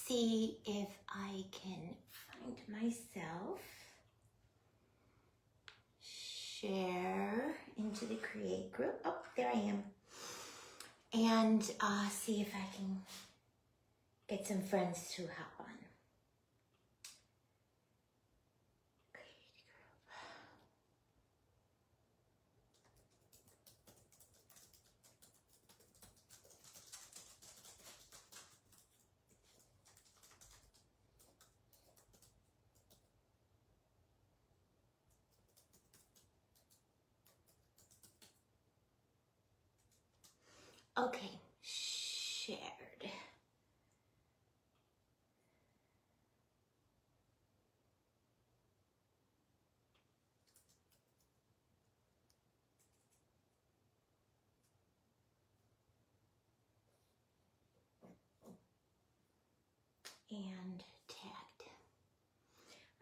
see if I can find myself. Share into the create group. Oh, there I am. And see if I can get some friends to hop on. Okay, shared. And tagged.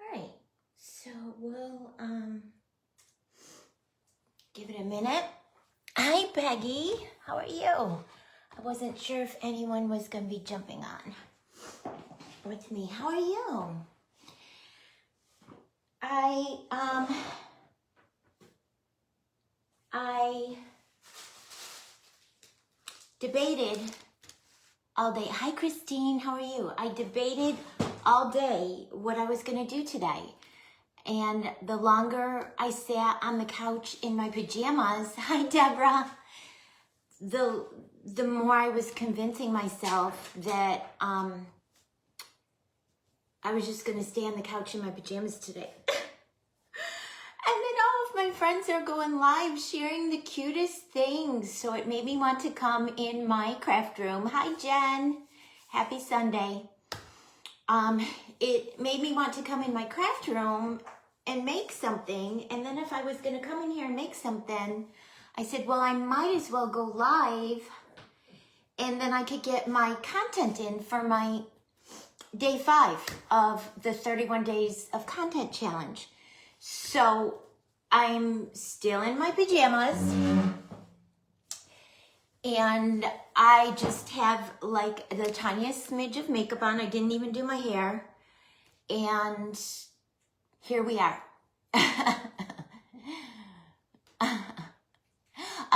All right, so we'll give it a minute. Hi, Peggy. How are you? I wasn't sure if anyone was going to be jumping on with me. How are you? I debated all day. Hi, Christine. How are you? I debated all day what I was going to do today. And the longer I sat on the couch in my pajamas, hi, Deborah, the more I was convincing myself that I was just going to stay on the couch in my pajamas today. And then all of my friends are going live sharing the cutest things. So it made me want to come in my craft room. Hi, Jen. Happy Sunday. It made me want to come in my craft room and make something. And then if I was going to come in here and make something, I said, well, I might as well go live. And then I could get my content in for my day 5 of the 31 days of content challenge. So I'm still in my pajamas and I just have like the tiniest smidge of makeup on. I didn't even do my hair. And here we are.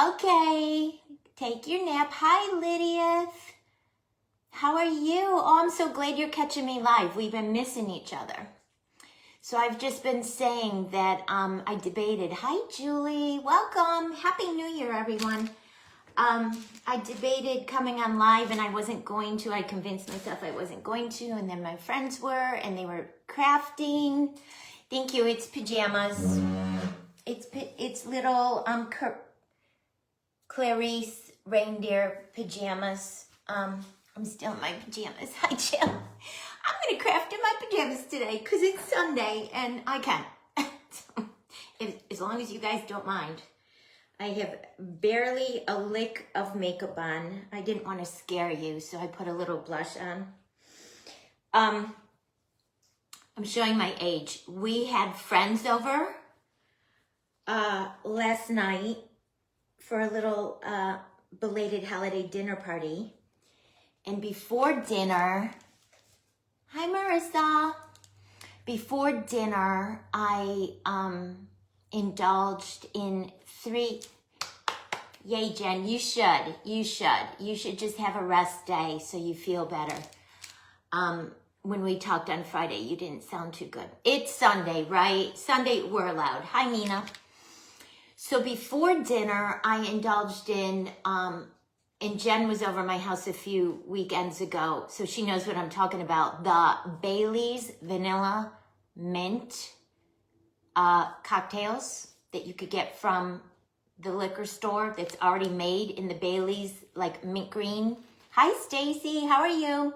Okay, take your nap. Hi, Lydia. How are you? Oh, I'm so glad you're catching me live. We've been missing each other. So I've just been saying that I debated. Hi, Julie. Welcome. Happy New Year, everyone. I debated coming on live and I wasn't going to. I convinced myself I wasn't going to. And then my friends were and they were crafting. Thank you. It's pajamas. It's little Clarice reindeer pajamas. I'm still in my pajamas. Hi, Jill. I'm going to craft in my pajamas today because it's Sunday and I can. As long as you guys don't mind. I have barely a lick of makeup on. I didn't want to scare you, so I put a little blush on. I'm showing my age. We had friends over last night for a little belated holiday dinner party. And before dinner, hi Marissa. Before dinner, I indulged in 3. Yay, Jen, you should. You should just have a rest day so you feel better. When we talked on Friday, you didn't sound too good. It's Sunday, right? Sunday, we're allowed. Hi, Nina. So before dinner, I indulged in, and Jen was over my house a few weekends ago, so she knows what I'm talking about, the Bailey's Vanilla Mint cocktails that you could get from the liquor store that's already made in the Bailey's, like mint green. Hi, Stacy. How are you?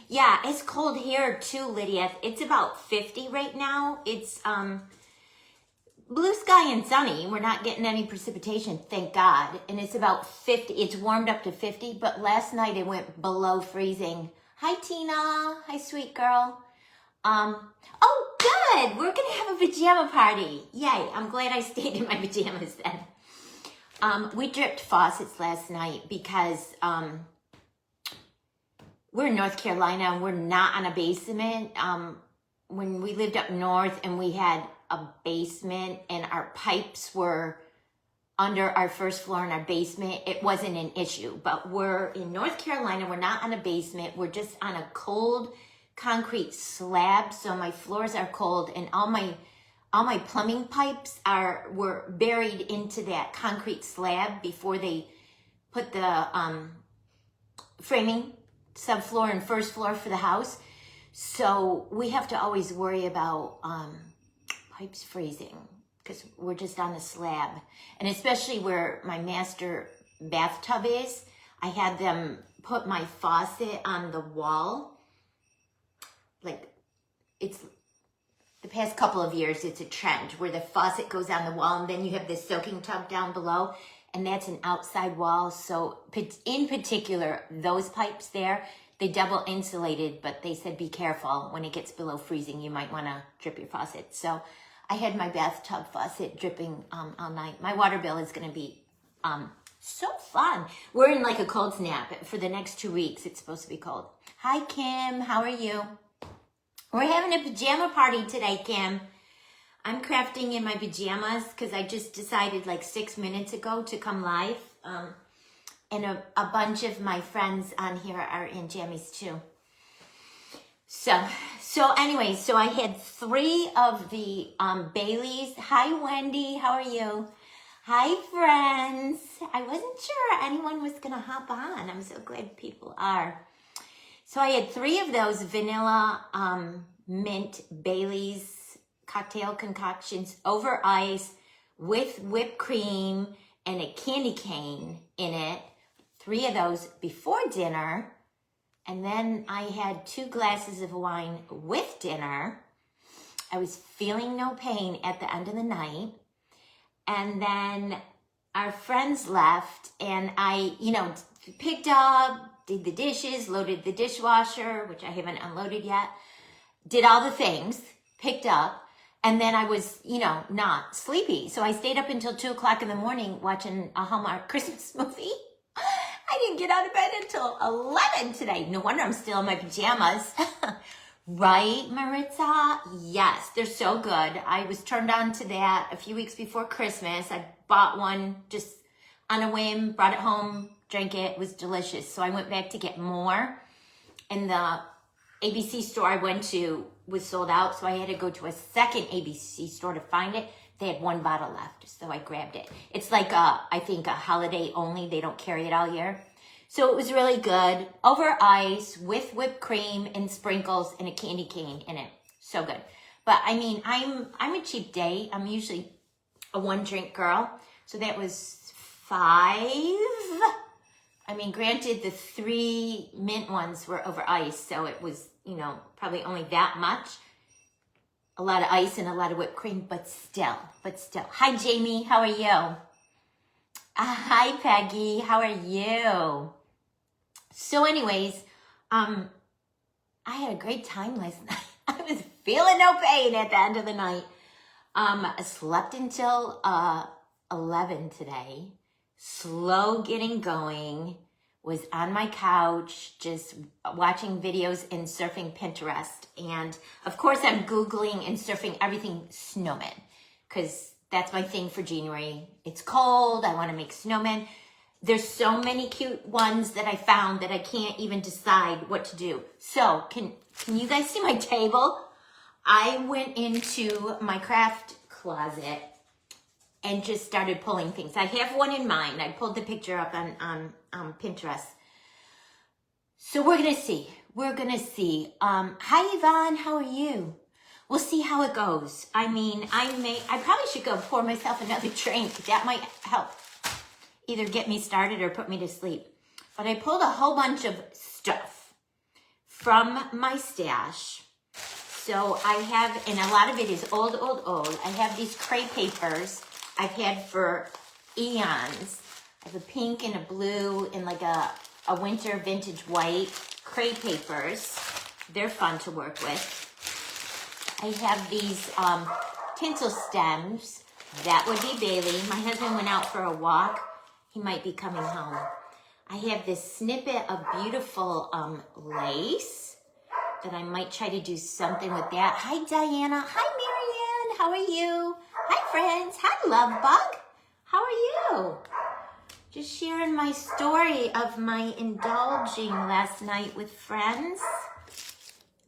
Yeah, it's cold here too, Lydia. It's about 50 right now. It's blue sky and sunny. We're not getting any precipitation, thank God. And it's about 50. It's warmed up to 50, but last night it went below freezing. Hi, Tina. Hi, sweet girl. Oh, good. We're going to have a pajama party. Yay. I'm glad I stayed in my pajamas then. We dripped faucets last night because we're in North Carolina and we're not on a basement. When we lived up north and we had a basement and our pipes were under our first floor in our basement, it wasn't an issue. But we're in North Carolina, we're not on a basement, we're just on a cold concrete slab, so my floors are cold and all my plumbing pipes were buried into that concrete slab before they put the framing subfloor and first floor for the house. So we have to always worry about pipes freezing because we're just on the slab. And especially where my master bathtub is, I had them put my faucet on the wall. Like, it's the past couple of years, it's a trend where the faucet goes on the wall and then you have this soaking tub down below, and that's an outside wall. So in particular, those pipes there, they double insulated, but they said be careful when it gets below freezing, you might want to drip your faucet. So I had my bathtub faucet dripping all night. My water bill is going to be so fun. We're in like a cold snap for the next 2 weeks. It's supposed to be cold. Hi, Kim. How are you? We're having a pajama party today, Kim. I'm crafting in my pajamas because I just decided like 6 minutes ago to come live. And a bunch of my friends on here are in jammies too. So anyway, so I had 3 of the Baileys. Hi, Wendy. How are you? Hi, friends. I wasn't sure anyone was going to hop on. I'm so glad people are. So I had 3 of those vanilla mint Baileys cocktail concoctions over ice with whipped cream and a candy cane in it. 3 of those before dinner. And then I had 2 glasses of wine with dinner. I was feeling no pain at the end of the night. And then our friends left and I, picked up, did the dishes, loaded the dishwasher, which I haven't unloaded yet, did all the things, picked up, and then I was, not sleepy. So I stayed up until 2 o'clock in the morning watching a Hallmark Christmas movie. I didn't get out of bed until 11 today. No wonder I'm still in my pajamas. Right, Maritza? Yes, they're so good. I was turned on to that a few weeks before Christmas. I bought one just on a whim, brought it home, drank it. It was delicious. So I went back to get more. And the ABC store I went to was sold out, so I had to go to a second ABC store to find it. They had 1 bottle left, so I grabbed it. It's like, I think, a holiday only. They don't carry it all year. So it was really good. Over ice with whipped cream and sprinkles and a candy cane in it. So good. But, I mean, I'm a cheap date. I'm usually a 1-drink girl. So that was 5. I mean, granted, the 3 mint ones were over ice, so it was, probably only that much. A lot of ice and a lot of whipped cream, but still. Hi, Jamie. How are you? Hi, Peggy. How are you? So anyways, I had a great time last night. I was feeling no pain at the end of the night. I slept until 11 today. Slow getting going. Was on my couch just watching videos and surfing Pinterest. And of course I'm Googling and surfing everything snowmen because that's my thing for January. It's cold. I want to make snowmen. There's so many cute ones that I found that I can't even decide what to do. So can you guys see my table? I went into my craft closet and just started pulling things. I have one in mind. I pulled the picture up on Pinterest. So we're going to see. Hi, Yvonne. How are you? We'll see how it goes. I mean, I probably should go pour myself another drink. That might help either get me started or put me to sleep. But I pulled a whole bunch of stuff from my stash. So I have, and a lot of it is old. I have these crepe papers I've had for eons. I have a pink and a blue and like a winter vintage white crepe papers. They're fun to work with. I have these tinsel stems. That would be Bailey. My husband went out for a walk. He might be coming home. I have this snippet of beautiful lace that I might try to do something with that. Hi, Diana. Hi, Marianne. How are you? Hi, friends. Hi, Love Bug. How are you? Just sharing my story of my indulging last night with friends.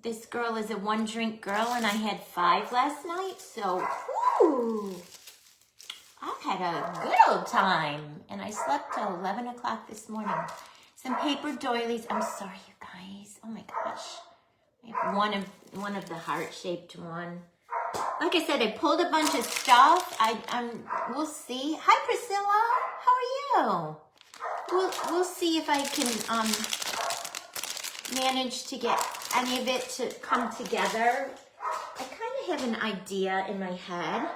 This girl is a one-drink girl, and I had 5 last night, so whoo, I've had a good old time. And I slept till 11 o'clock this morning. Some paper doilies. I'm sorry, you guys. Oh my gosh. I have one of the heart-shaped one. Like I said, I pulled a bunch of stuff. We'll see. Hi, Priscilla. How are you? We'll see if I can manage to get any of it to come together. I kind of have an idea in my head.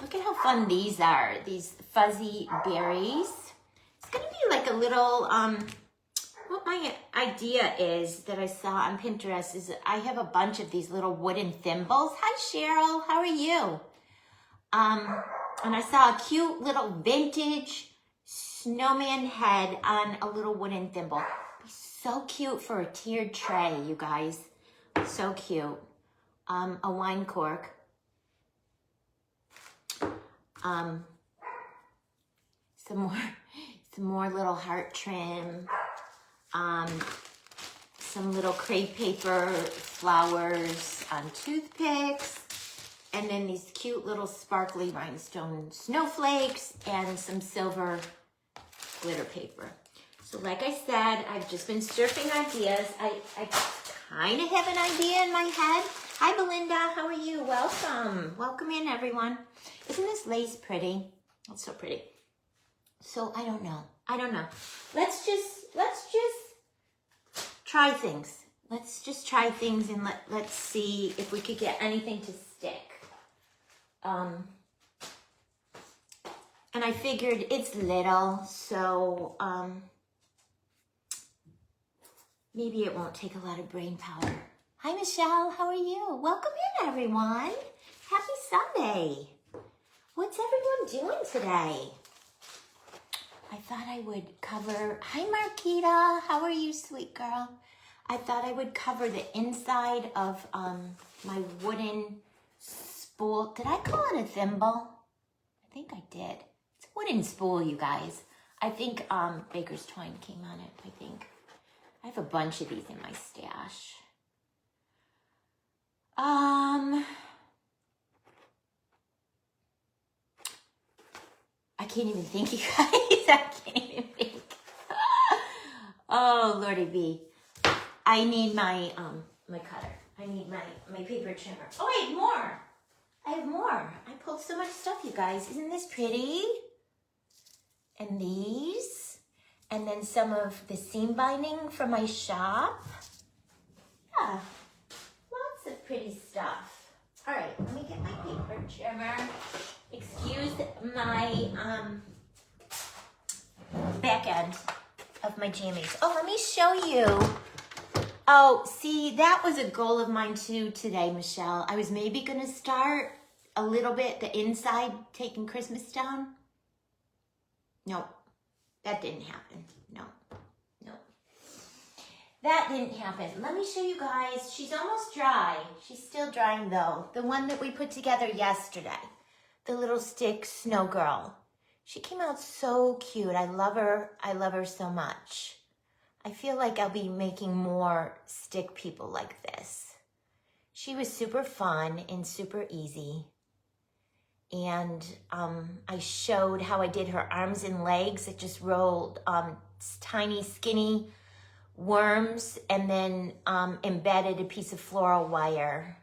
Look at how fun these are. These fuzzy berries. It's gonna be like a little what my idea is that I saw on Pinterest is I have a bunch of these little wooden thimbles. Hi, Cheryl. How are you? And I saw a cute little vintage snowman head on a little wooden thimble. So cute for a tiered tray, you guys. So cute. A wine cork. Some more little heart trim. Some little crepe paper flowers on toothpicks, and then these cute little sparkly rhinestone snowflakes and some silver glitter paper. So like I said, I've just been surfing ideas. I kind of have an idea in my head. Hi, Belinda. How are you? Welcome. Welcome in, everyone. Isn't this lace pretty? It's so pretty. So I don't know. Let's just try things. Let's just try things and let's see if we could get anything to stick. And I figured it's little, so maybe it won't take a lot of brain power. Hi, Michelle. How are you? Welcome in, everyone. Happy Sunday. What's everyone doing today? I thought I would cover... Hi, Marquita. How are you, sweet girl? I thought I would cover the inside of my wooden spool. Did I call it a thimble? I think I did. It's a wooden spool, you guys. I think Baker's Twine came on it, I think. I have a bunch of these in my stash. I can't even think, you guys. I can't even think. Oh, Lordy B. I need my my cutter. I need my paper trimmer. Oh, I have more. I have more. I pulled so much stuff, you guys. Isn't this pretty? And these. And then some of the seam binding from my shop. Yeah. Lots of pretty stuff. All right, let me get my paper trimmer. Excuse my back end of my jammies. Oh, let me show you. Oh, see, that was a goal of mine too today, Michelle. I was maybe going to start a little bit the inside, taking Christmas down. Nope, that didn't happen. No. That didn't happen. Let me show you guys. She's almost dry. She's still drying though. The one that we put together yesterday. The little stick snow girl. She came out so cute. I love her. I love her so much. I feel like I'll be making more stick people like this. She was super fun and super easy. And I showed how I did her arms and legs. It just rolled tiny, skinny worms and then embedded a piece of floral wire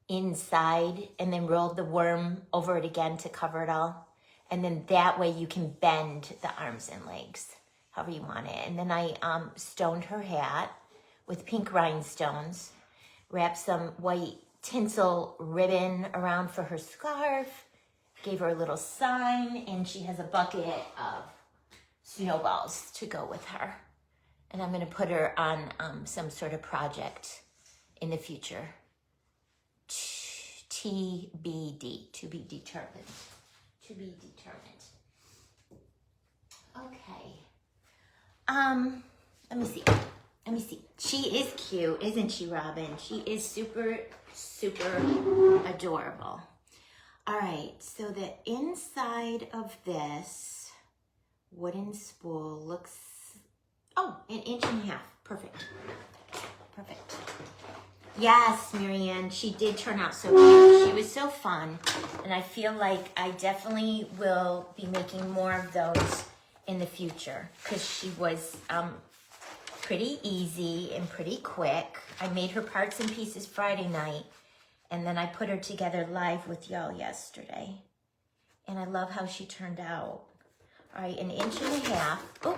inside and then rolled the worm over it again to cover it all. And then that way you can bend the arms and legs however you want it. And then I stoned her hat with pink rhinestones, wrapped some white tinsel ribbon around for her scarf, gave her a little sign, and she has a bucket of snowballs to go with her. And I'm going to put her on some sort of project in the future. TBD, to be determined. To be determined. Okay. Let me see. Let me see. She is cute, isn't she, Robin? She is super, super adorable. All right, so the inside of this wooden spool looks, oh, 1.5 inches. Perfect. Perfect. Yes, Marianne, she did turn out so cute. She was so fun. And I feel like I definitely will be making more of those in the future because she was pretty easy and pretty quick. I made her parts and pieces Friday night, and then I put her together live with y'all yesterday. And I love how she turned out. All right, 1.5 inches. Oh,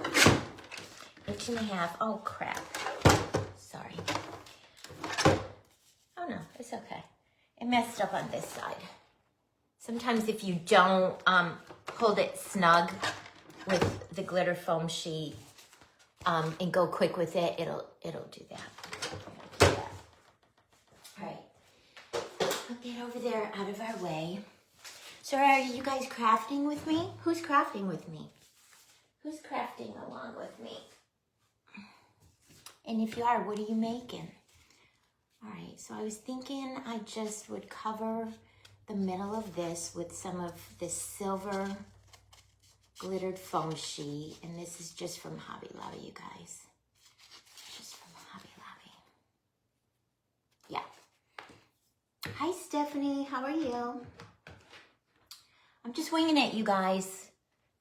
1.5 inches. Oh, crap. Sorry. Oh, no, it's okay. It messed up on this side. Sometimes if you don't hold it snug with the glitter foam sheet and go quick with it, it'll do that. All right. Put that over there out of our way. So are you guys crafting with me? Who's crafting with me? Who's crafting along with me? And if you are, what are you making? All right, so I was thinking I just would cover the middle of this with some of this silver glittered foam sheet. And this is just from Hobby Lobby, you guys. Just from Hobby Lobby. Yeah. Hi, Stephanie. How are you? I'm just winging it, you guys.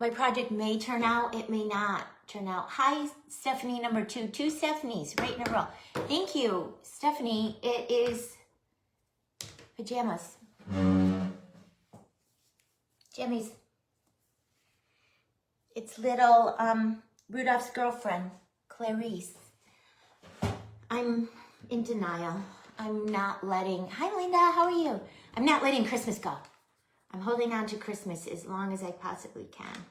My project may turn out. It may not turn out. Hi, Stephanie number 2. 2 Stephanies right in a row. Thank you, Stephanie. It is pajamas. Jammies. It's little Rudolph's girlfriend, Clarice. I'm in denial. I'm not letting, hi Linda, how are you? I'm not letting Christmas go. I'm holding on to Christmas as long as I possibly can.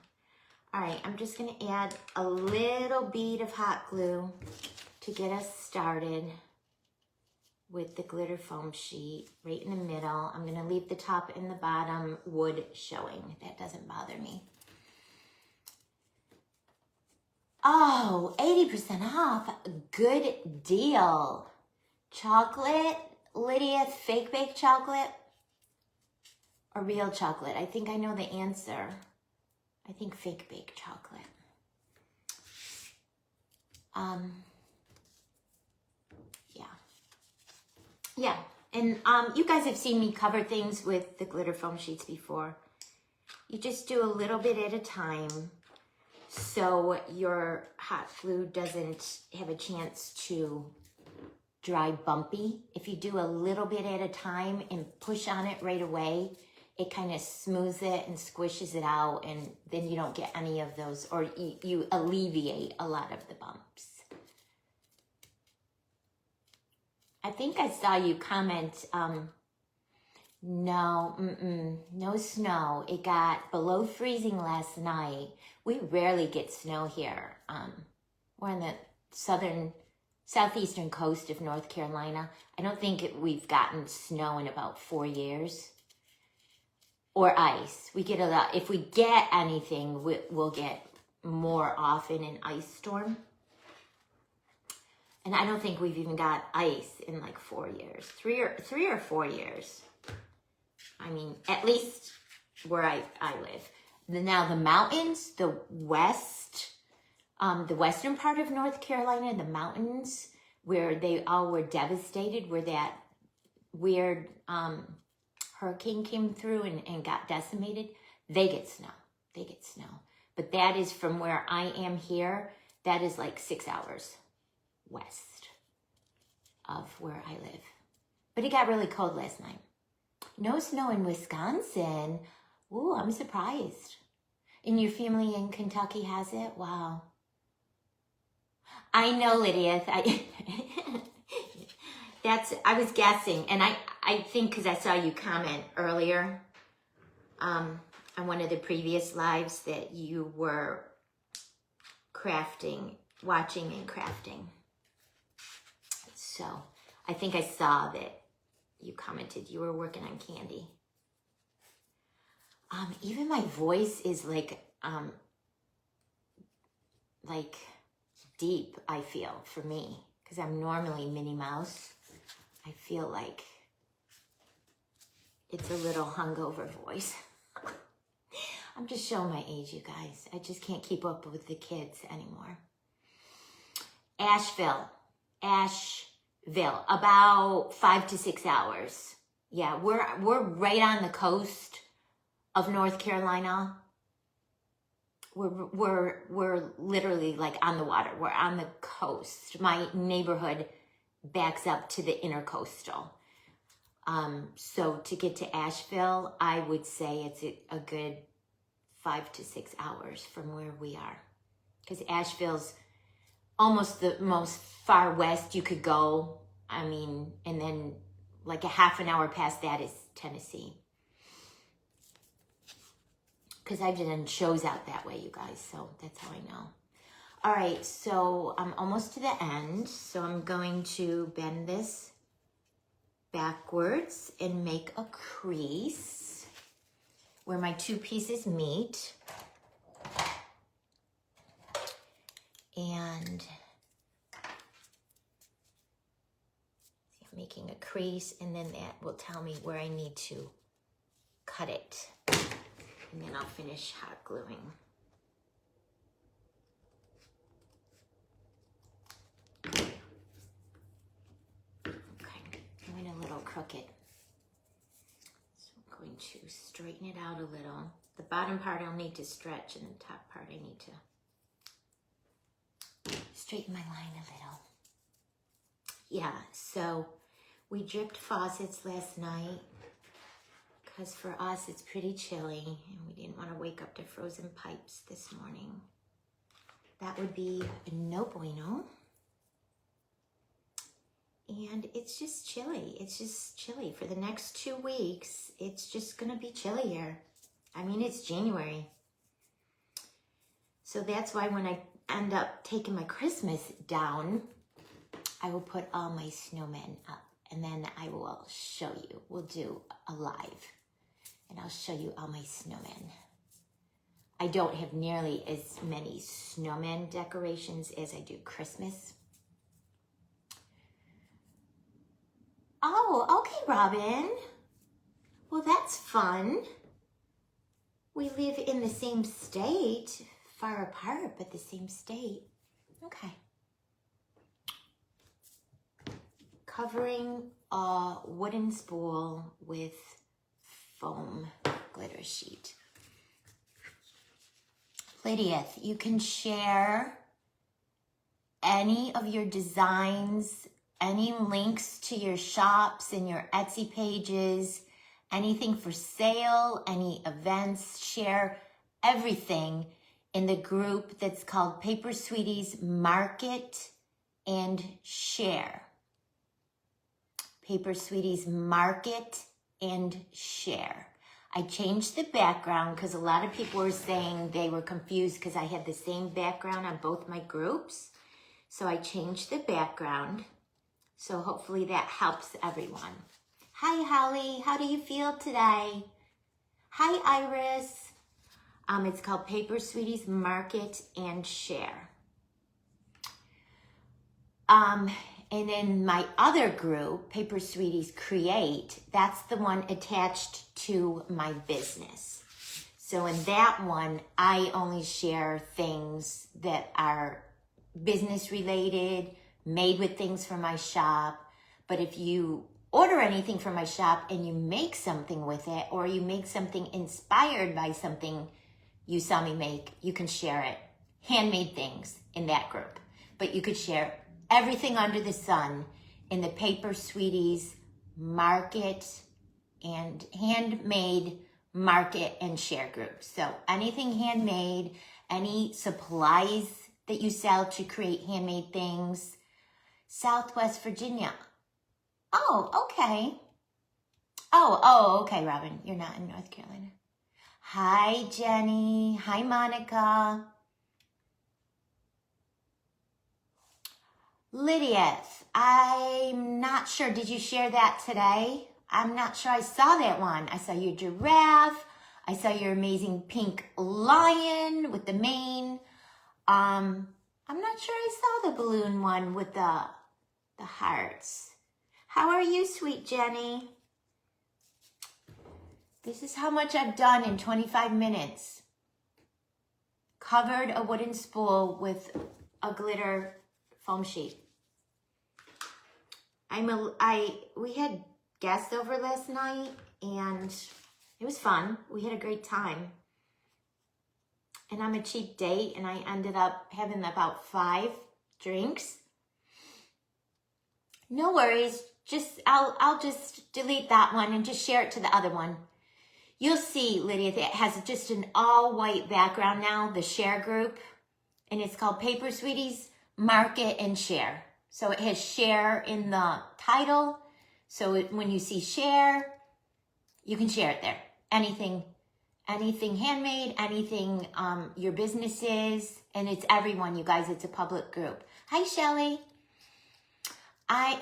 All right, I'm just gonna add a little bead of hot glue to get us started with the glitter foam sheet right in the middle. I'm gonna leave the top and the bottom wood showing. That doesn't bother me. Oh, 80% off, good deal. Chocolate, Lydia, fake baked chocolate or real chocolate? I think I know the answer. I think fake baked chocolate. Yeah, and you guys have seen me cover things with the glitter foam sheets before. You just do a little bit at a time so your hot glue doesn't have a chance to dry bumpy. If you do a little bit at a time and push on it right away, it kind of smooths it and squishes it out, and then you don't get any of those, or you alleviate a lot of the bumps. I think I saw you comment, no snow. It got below freezing last night. We rarely get snow here. We're on the southeastern coast of North Carolina. I don't think we've gotten snow in about 4 years. Or ice. We get a lot. If we get anything, we'll get more often an ice storm. And I don't think we've even got ice in like 4 years. Three or 4 years. I mean, at least where I live. Now the mountains, the western part of North Carolina, the mountains where they all were devastated, where that weird hurricane came through and got decimated, they get snow. They get snow. But that is from where I am here. That is like 6 hours west of where I live. But it got really cold last night. No snow in Wisconsin. Ooh, I'm surprised. And your family in Kentucky has it? Wow. I know, Lydia. I was guessing, and I think because I saw you comment earlier on one of the previous lives that you were crafting, watching and crafting. So I think I saw that you commented you were working on candy. Even my voice is like deep, I feel, for me, because I'm normally Minnie Mouse. I feel like it's a little hungover voice. I'm just showing my age, you guys. I just can't keep up with the kids anymore. Asheville, about 5 to 6 hours. Yeah, we're right on the coast of North Carolina. We're literally like on the water. We're on the coast. My neighborhood backs up to the intercoastal. So to get to Asheville, I would say it's a good 5 to 6 hours from where we are. Because Asheville's almost the most far west you could go. I mean, and then like a half an hour past that is Tennessee. Because I've done shows out that way, you guys, so that's how I know. All right, so I'm almost to the end, so I'm going to bend this backwards and make a crease where my 2 pieces meet. And I'm making a crease, and then that will tell me where I need to cut it. And then I'll finish hot gluing. Okay, I went a little crooked. So I'm going to straighten it out a little. The bottom part I'll need to stretch, and the top part I need to straighten my line a little. Yeah, so we dripped faucets last night. Because for us, it's pretty chilly, and we didn't want to wake up to frozen pipes this morning. That would be no bueno. And it's just chilly. It's just chilly. For the next 2 weeks, it's just going to be chillier. I mean, it's January. So that's why when I end up taking my Christmas down, I will put all my snowmen up. And then I will show you. We'll do a live. And I'll show you all my snowmen. I don't have nearly as many snowman decorations as I do Christmas. Oh, okay, Robin. Well, that's fun. We live in the same state, far apart, but the same state. Okay. Covering a wooden spool with foam glitter sheet. Lydia, you can share any of your designs, any links to your shops and your Etsy pages, anything for sale, any events, share everything in the group that's called Paper Sweeties Market and Share. Paper Sweeties Market and Share. I changed the background because a lot of people were saying they were confused because I had the same background on both my groups. So I changed the background. So hopefully that helps everyone. Hi, Holly. How do you feel today? Hi, Iris. It's called Paper Sweeties Market and Share. And then my other group, Paper Sweeties Create, that's the one attached to my business. So in that one, I only share things that are business related, made with things from my shop. But if you order anything from my shop and you make something with it, or you make something inspired by something you saw me make, you can share it. Handmade things in that group. But you could share everything under the sun in the Paper Sweeties Market and Handmade Market and Share group. So anything handmade, any supplies that you sell to create handmade things. Southwest Virginia. Oh, okay. Oh, okay, Robin. You're not in North Carolina. Hi, Jenny. Hi, Monica. Lydia, I'm not sure. Did you share that today? I'm not sure I saw that one. I saw your giraffe. I saw your amazing pink lion with the mane. I'm I'm not sure I saw the balloon one with the hearts. How are you, sweet Jenny? This is how much I've done in 25 minutes. Covered a wooden spool with a glitter foam sheet. We had guests over last night and it was fun. We had a great time. And I'm a cheap date and I ended up having about 5 drinks. No worries. I'll just delete that one and just share it to the other one. You'll see, Lydia, that it has just an all-white background now, the share group. And it's called Paper Sweeties Market and Share. So it has share in the title. So when you see share, you can share it there. Anything handmade, anything your business is. And it's everyone, you guys. It's a public group. Hi, Shelly. I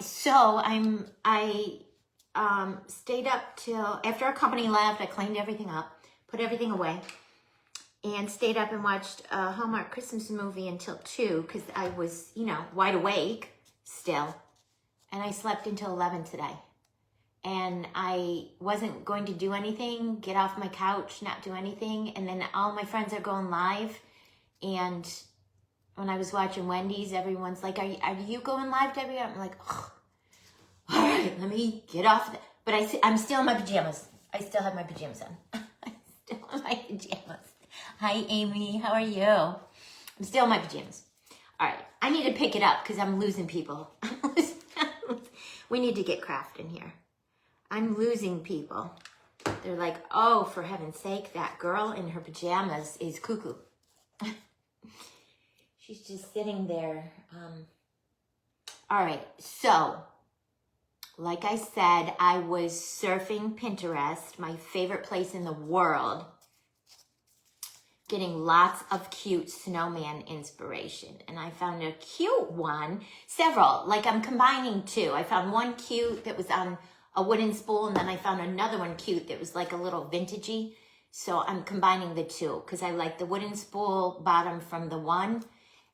stayed up till after our company left. I cleaned everything up, put everything away, and stayed up and watched a Hallmark Christmas movie until 2 because I was, wide awake still. And I slept until 11 today. And I wasn't going to do anything, get off my couch, not do anything. And then all my friends are going live. And when I was watching Wendy's, everyone's like, are you going live, Debbie? I'm like, oh, all right, let me get off. But I'm still in my pajamas. I still have my pajamas on. I'm still in my pajamas. Hi, Amy. How are you? I'm still in my pajamas. All right. I need to pick it up because I'm losing people. We need to get Kraft in here. I'm losing people. They're like, oh, for heaven's sake, that girl in her pajamas is cuckoo. She's just sitting there. All right. So, like I said, I was surfing Pinterest, my favorite place in the world, getting lots of cute snowman inspiration. And I found a cute one, several, like I'm combining 2. I found one cute that was on a wooden spool, and then I found another one cute that was like a little vintagey. So I'm combining the 2 because I like the wooden spool bottom from the one,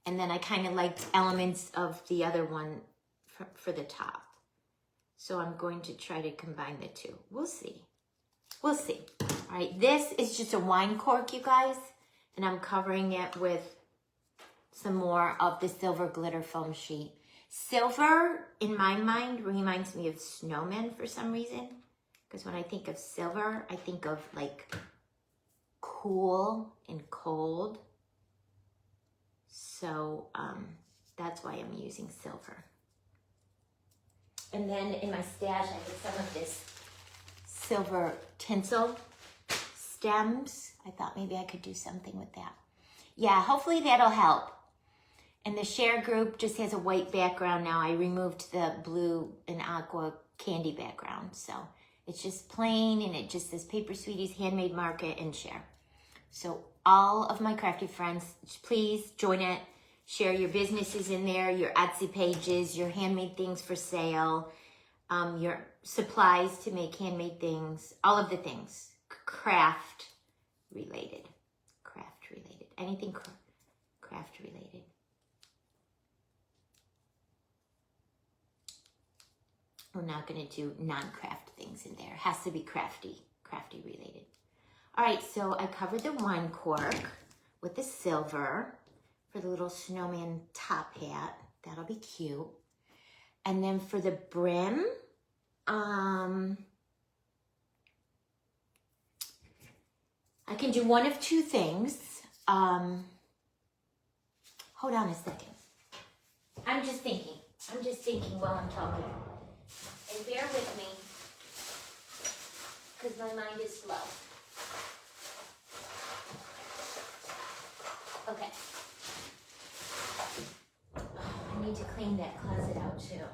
and then I kind of liked elements of the other one for the top. So I'm going to try to combine the 2. We'll see. We'll see. All right, this is just a wine cork, you guys. And I'm covering it with some more of the silver glitter foam sheet. Silver, in my mind, reminds me of snowmen for some reason. Because when I think of silver, I think of like cool and cold. So that's why I'm using silver. And then in my stash, I have some of this silver tinsel stems. I thought maybe I could do something with that. Yeah, hopefully that'll help. And the share group just has a white background now. I removed the blue and aqua candy background. So it's just plain, and it just says Paper Sweeties, Handmade Market, and Share. So all of my crafty friends, please join it. Share your businesses in there, your Etsy pages, your handmade things for sale, your supplies to make handmade things, all of the things, craft related, anything craft related. We're not going to do non-craft things in there. It has to be crafty related. All right, so I covered the wine cork with the silver for the little snowman top hat. That'll be cute. And then for the brim, I can do one of 2 things. Hold on a second. I'm just thinking while I'm talking. And bear with me, because my mind is slow. Okay. I need to clean that closet out too.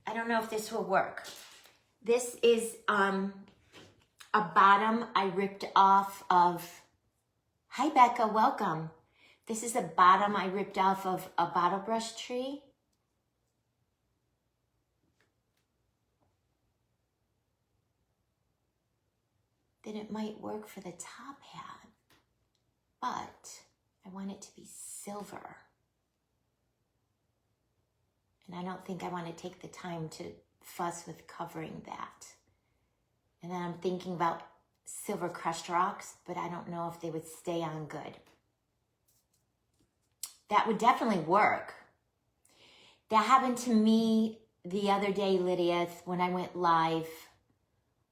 I don't know if this will work. This is a bottom I ripped off of, hi Becca, welcome. This is a bottom I ripped off of a bottle brush tree. Then it might work for the top hat. But I want it to be silver. And I don't think I want to take the time to fuss with covering that. And then I'm thinking about silver crushed rocks, but I don't know if they would stay on good. That would definitely work. That happened to me the other day, Lydia, when I went live.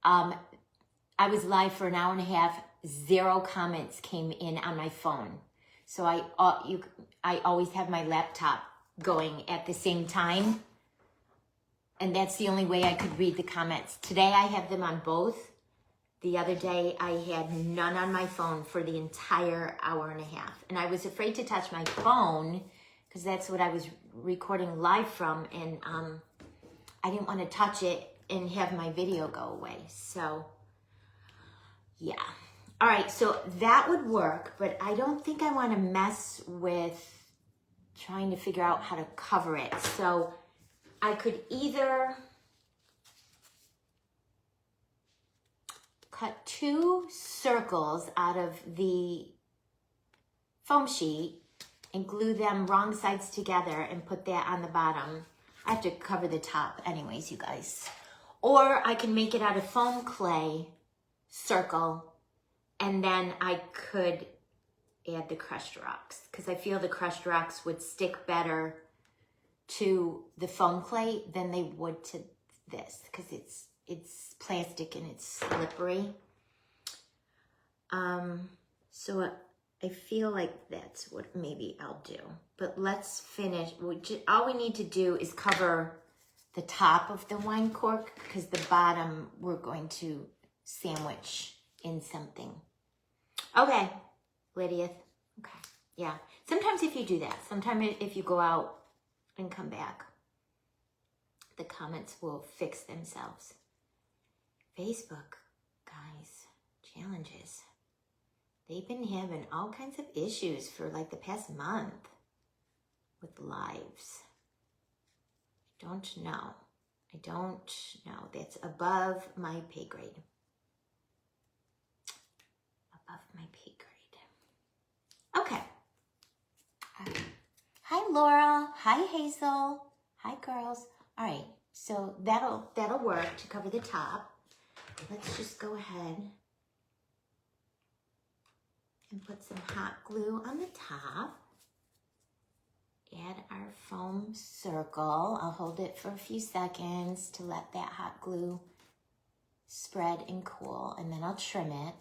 I was live for an hour and a half. 0 comments came in on my phone. So I always have my laptop going at the same time. And that's the only way I could read the comments. Today I have them on both. The other day I had none on my phone for the entire hour and a half. And I was afraid to touch my phone because that's what I was recording live from. And I didn't want to touch it and have my video go away. So yeah. All right, so that would work, but I don't think I want to mess with trying to figure out how to cover it. So I could either cut 2 circles out of the foam sheet and glue them wrong sides together and put that on the bottom. I have to cover the top anyways, you guys. Or I can make it out of foam clay circle, and then I could add the crushed rocks because I feel the crushed rocks would stick better to the foam clay than they would to this because it's plastic and it's slippery. So I feel like that's what maybe I'll do. But let's finish. All we need to do is cover the top of the wine cork because the bottom we're going to sandwich in something. Okay, Lydia. Okay, yeah. Sometimes if you do that, sometimes if you go out and come back, the comments will fix themselves. Facebook, guys, challenges. They've been having all kinds of issues for like the past month with lives. I don't know. That's above my pay grade. Above my pay grade. Okay. Hi, Laura. Hi, Hazel. Hi, girls. All right. So that'll work to cover the top. Let's just go ahead and put some hot glue on the top. Add our foam circle. I'll hold it for a few seconds to let that hot glue spread and cool, and then I'll trim it.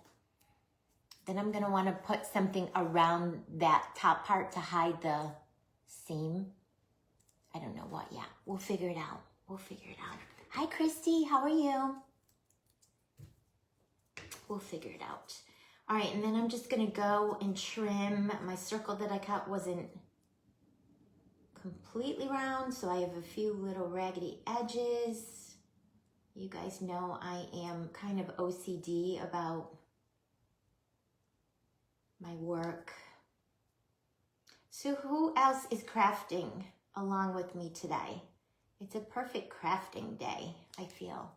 Then I'm gonna wanna put something around that top part to hide the seam. I don't know what yet. We'll figure it out. Hi, Christy, how are you? We'll figure it out. All right, and then I'm just gonna go and trim. My circle that I cut wasn't completely round, so I have a few little raggedy edges. You guys know I am kind of OCD about my work. So who else is crafting along with me today? It's a perfect crafting day, I feel.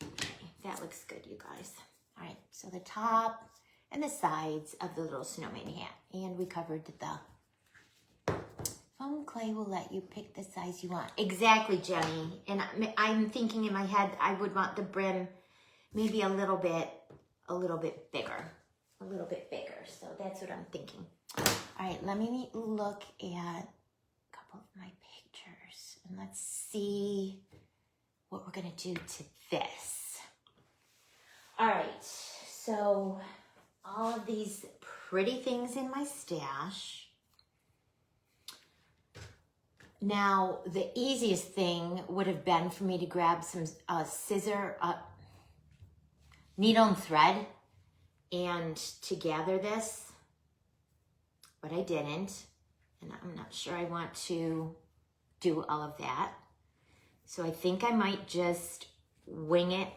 Okay, that looks good, you guys. All right, so the top and the sides of the little snowman hat. And we covered the foam clay will let you pick the size you want. Exactly, Jenny. And I'm thinking in my head, I would want the brim maybe a little bit bigger. So that's what I'm thinking. All right, let me look at a couple of my pictures and let's see what we're gonna do to this. All right, so all of these pretty things in my stash. Now, the easiest thing would have been for me to grab some needle and thread and to gather this, but I didn't, and I'm not sure I want to do all of that. So I think I might just wing it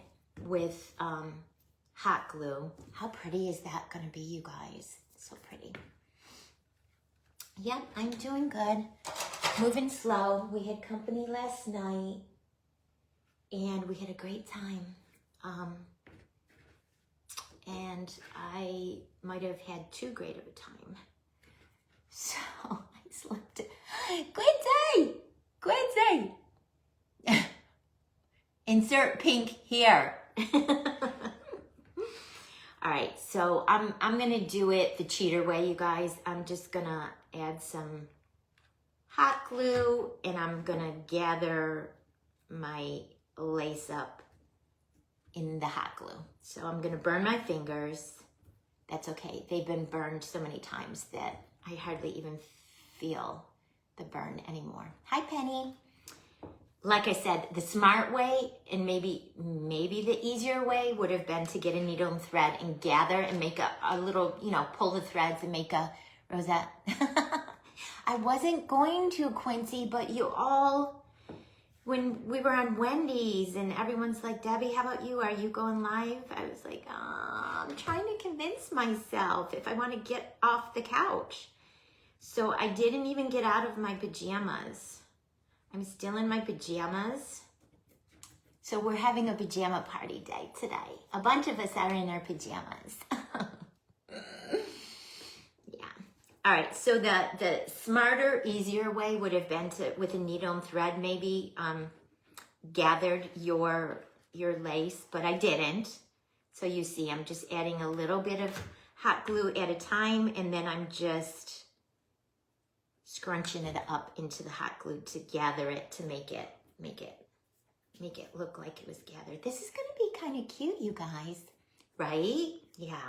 with hot glue. How pretty is that gonna be, you guys? So pretty. Yep, I'm doing good. Moving slow. We had company last night and we had a great time. And I might have had too great of a time. So I slipped it. Quincy! Insert pink here. All right, so I'm gonna do it the cheater way, you guys. I'm just gonna add some hot glue and I'm gonna gather my lace up in the hot glue. So I'm gonna burn my fingers. That's okay. They've been burned so many times that I hardly even feel the burn anymore. Hi, Penny. Like I said, the smart way and maybe the easier way would have been to get a needle and thread and gather and make a little, you know, pull the threads and make a rosette. I wasn't going to, Quincy, but you all, when we were on Wendy's and everyone's like, Debbie, how about you? Are you going live? I was like, I'm trying to convince myself if I want to get off the couch. So I didn't even get out of my pajamas. I'm still in my pajamas. So we're having a pajama party day today. A bunch of us are in our pajamas. Yeah. All right, so the smarter, easier way would have been to, with a needle and thread, maybe gathered your lace, but I didn't. So you see, I'm just adding a little bit of hot glue at a time, and then I'm just scrunching it up into the hot glue to gather it, to make it look like it was gathered. This is gonna be kind of cute, you guys, right? Yeah.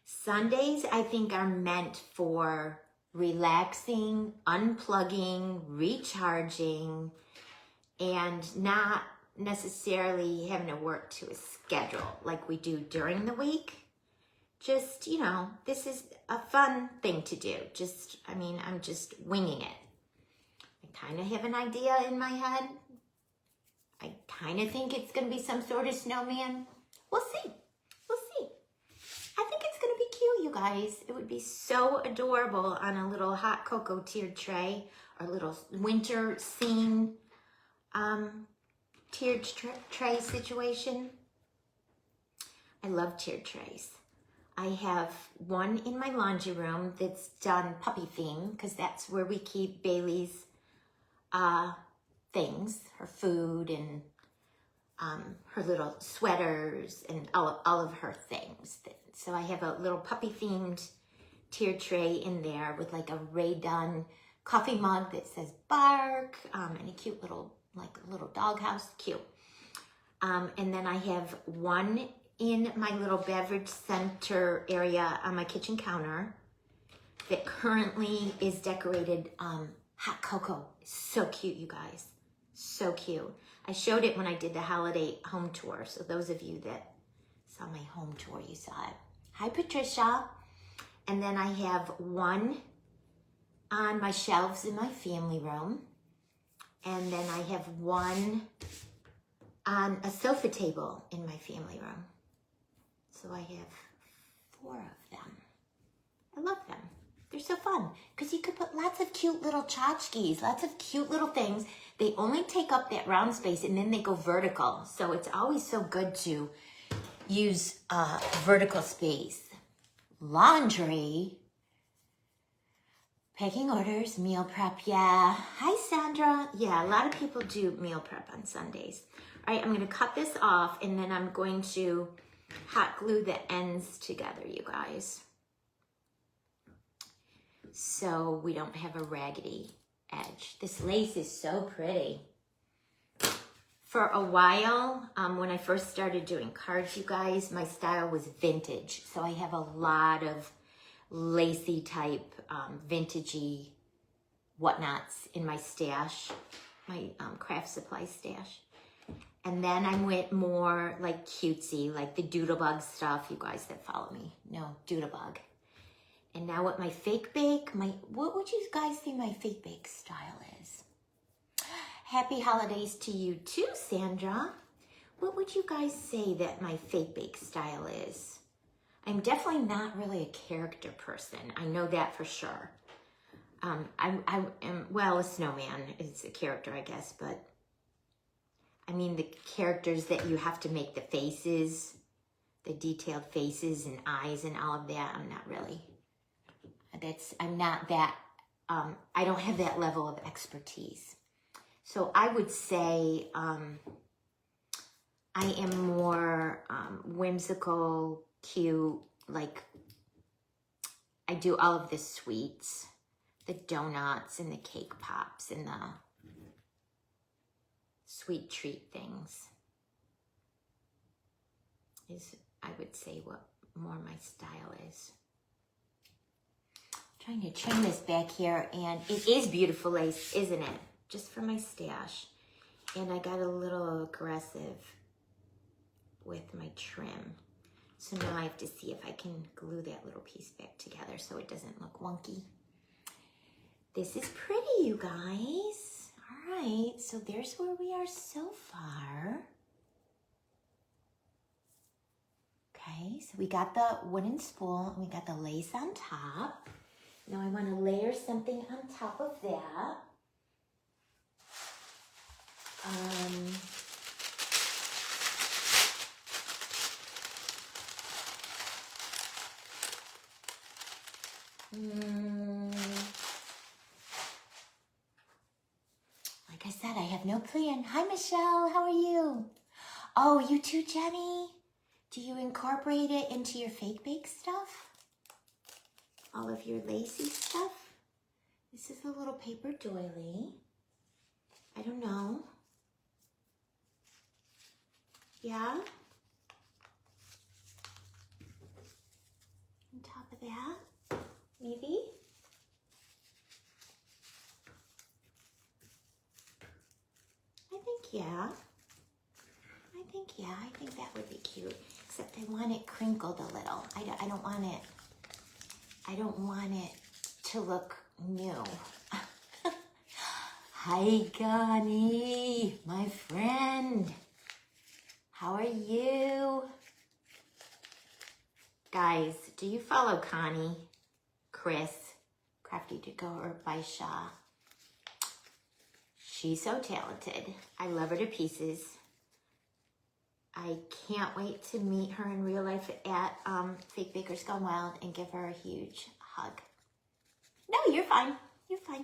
Sundays, I think, are meant for relaxing, unplugging, recharging, and not necessarily having to work to a schedule like we do during the week. Just, you know, this is a fun thing to do. I'm just winging it. I kind of have an idea in my head. I kind of think it's going to be some sort of snowman. We'll see. We'll see. I think it's going to be cute, you guys. It would be so adorable on a little hot cocoa tiered tray or little winter scene tiered tray situation. I love tiered trays. I have one in my laundry room that's done puppy theme because that's where we keep Bailey's things, her food and her little sweaters and all of her things. So I have a little puppy themed tiered tray in there with like a Ray Dunn coffee mug that says bark and a cute little doghouse, cute. And then I have one in my little beverage center area on my kitchen counter that currently is decorated hot cocoa. So cute, you guys. So cute. I showed it when I did the holiday home tour. So those of you that saw my home tour, you saw it. Hi, Patricia. And then I have one on my shelves in my family room. And then I have one on a sofa table in my family room. So I have 4 of them. I love them. They're so fun because you could put lots of cute little tchotchkes, lots of cute little things. They only take up that round space and then they go vertical. So it's always so good to use vertical space. Laundry, packing orders, meal prep. Yeah. Hi, Sandra. Yeah, a lot of people do meal prep on Sundays. All right, I'm going to cut this off and then I'm going to hot glue the ends together, you guys, so we don't have a raggedy edge. This lace is so pretty. For a while, when I first started doing cards, you guys, my style was vintage. So I have a lot of lacy type, vintagey whatnots in my stash, my craft supply stash. And then I went more like cutesy, like the doodlebug stuff. You guys that follow me know doodlebug. And now what my fake bake, what would you guys say my fake bake style is? Happy holidays to you too, Sandra. What would you guys say that my fake bake style is? I'm definitely not really a character person. I know that for sure. I am, well, a snowman is a character, I guess, but I mean, the characters that you have to make the faces, the detailed faces and eyes and all of that, I'm not really. I'm not that, I don't have that level of expertise. So I would say I am more whimsical, cute, like I do all of the sweets, the donuts and the cake pops and the sweet treat things is, I would say, what more my style is. Trying to trim this back here, and it is beautiful lace, isn't it? Just for my stash. And I got a little aggressive with my trim. So now I have to see if I can glue that little piece back together so it doesn't look wonky. This is pretty, you guys. All right, so there's where we are so far. Okay, so we got the wooden spool and we got the lace on top. Now I want to layer something on top of that. Like I said, I have no plan. Hi, Michelle. How are you? Oh, you too, Jenny? Do you incorporate it into your fake bake stuff? All of your lacy stuff? This is a little paper doily. I don't know. Yeah? On top of that, maybe? I think, yeah. I think that would be cute. Except I want it crinkled a little. I don't want it to look new. Hi, Connie, my friend. How are you? Guys, do you follow Connie, Chris, Crafty Decor by Shaw? She's so talented. I love her to pieces. I can't wait to meet her in real life at Fake Bakers Gone Wild and give her a huge hug. No, you're fine. You're fine.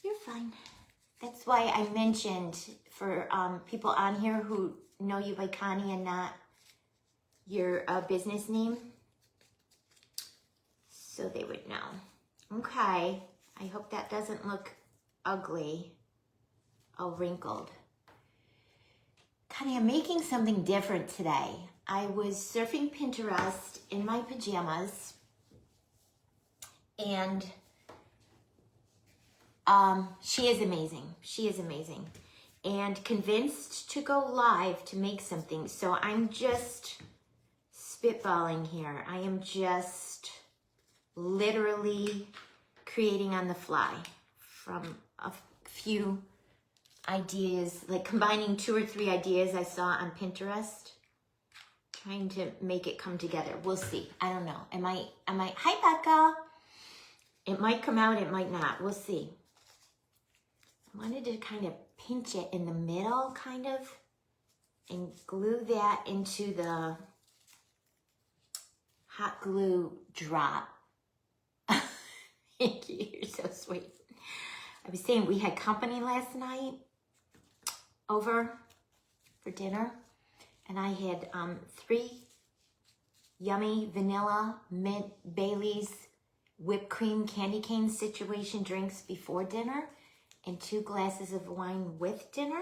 You're fine. That's why I mentioned for people on here who know you by Connie and not your business name, so they would know. Okay. I hope that doesn't look ugly, all wrinkled. Connie, I'm making something different today. I was surfing Pinterest in my pajamas, and she is amazing. She is amazing. And convinced to go live to make something. So I'm just spitballing here. I am just literally creating on the fly from a few ideas, like combining 2 or 3 ideas I saw on Pinterest, trying to make it come together. We'll see. I don't know. I might, hi Becca. It might come out, it might not. We'll see. I wanted to kind of pinch it in the middle, kind of, and glue that into the hot glue drop. Thank you, you're so sweet. I was saying we had company last night over for dinner, and I had 3 yummy vanilla mint Bailey's whipped cream candy cane situation drinks before dinner and 2 glasses of wine with dinner.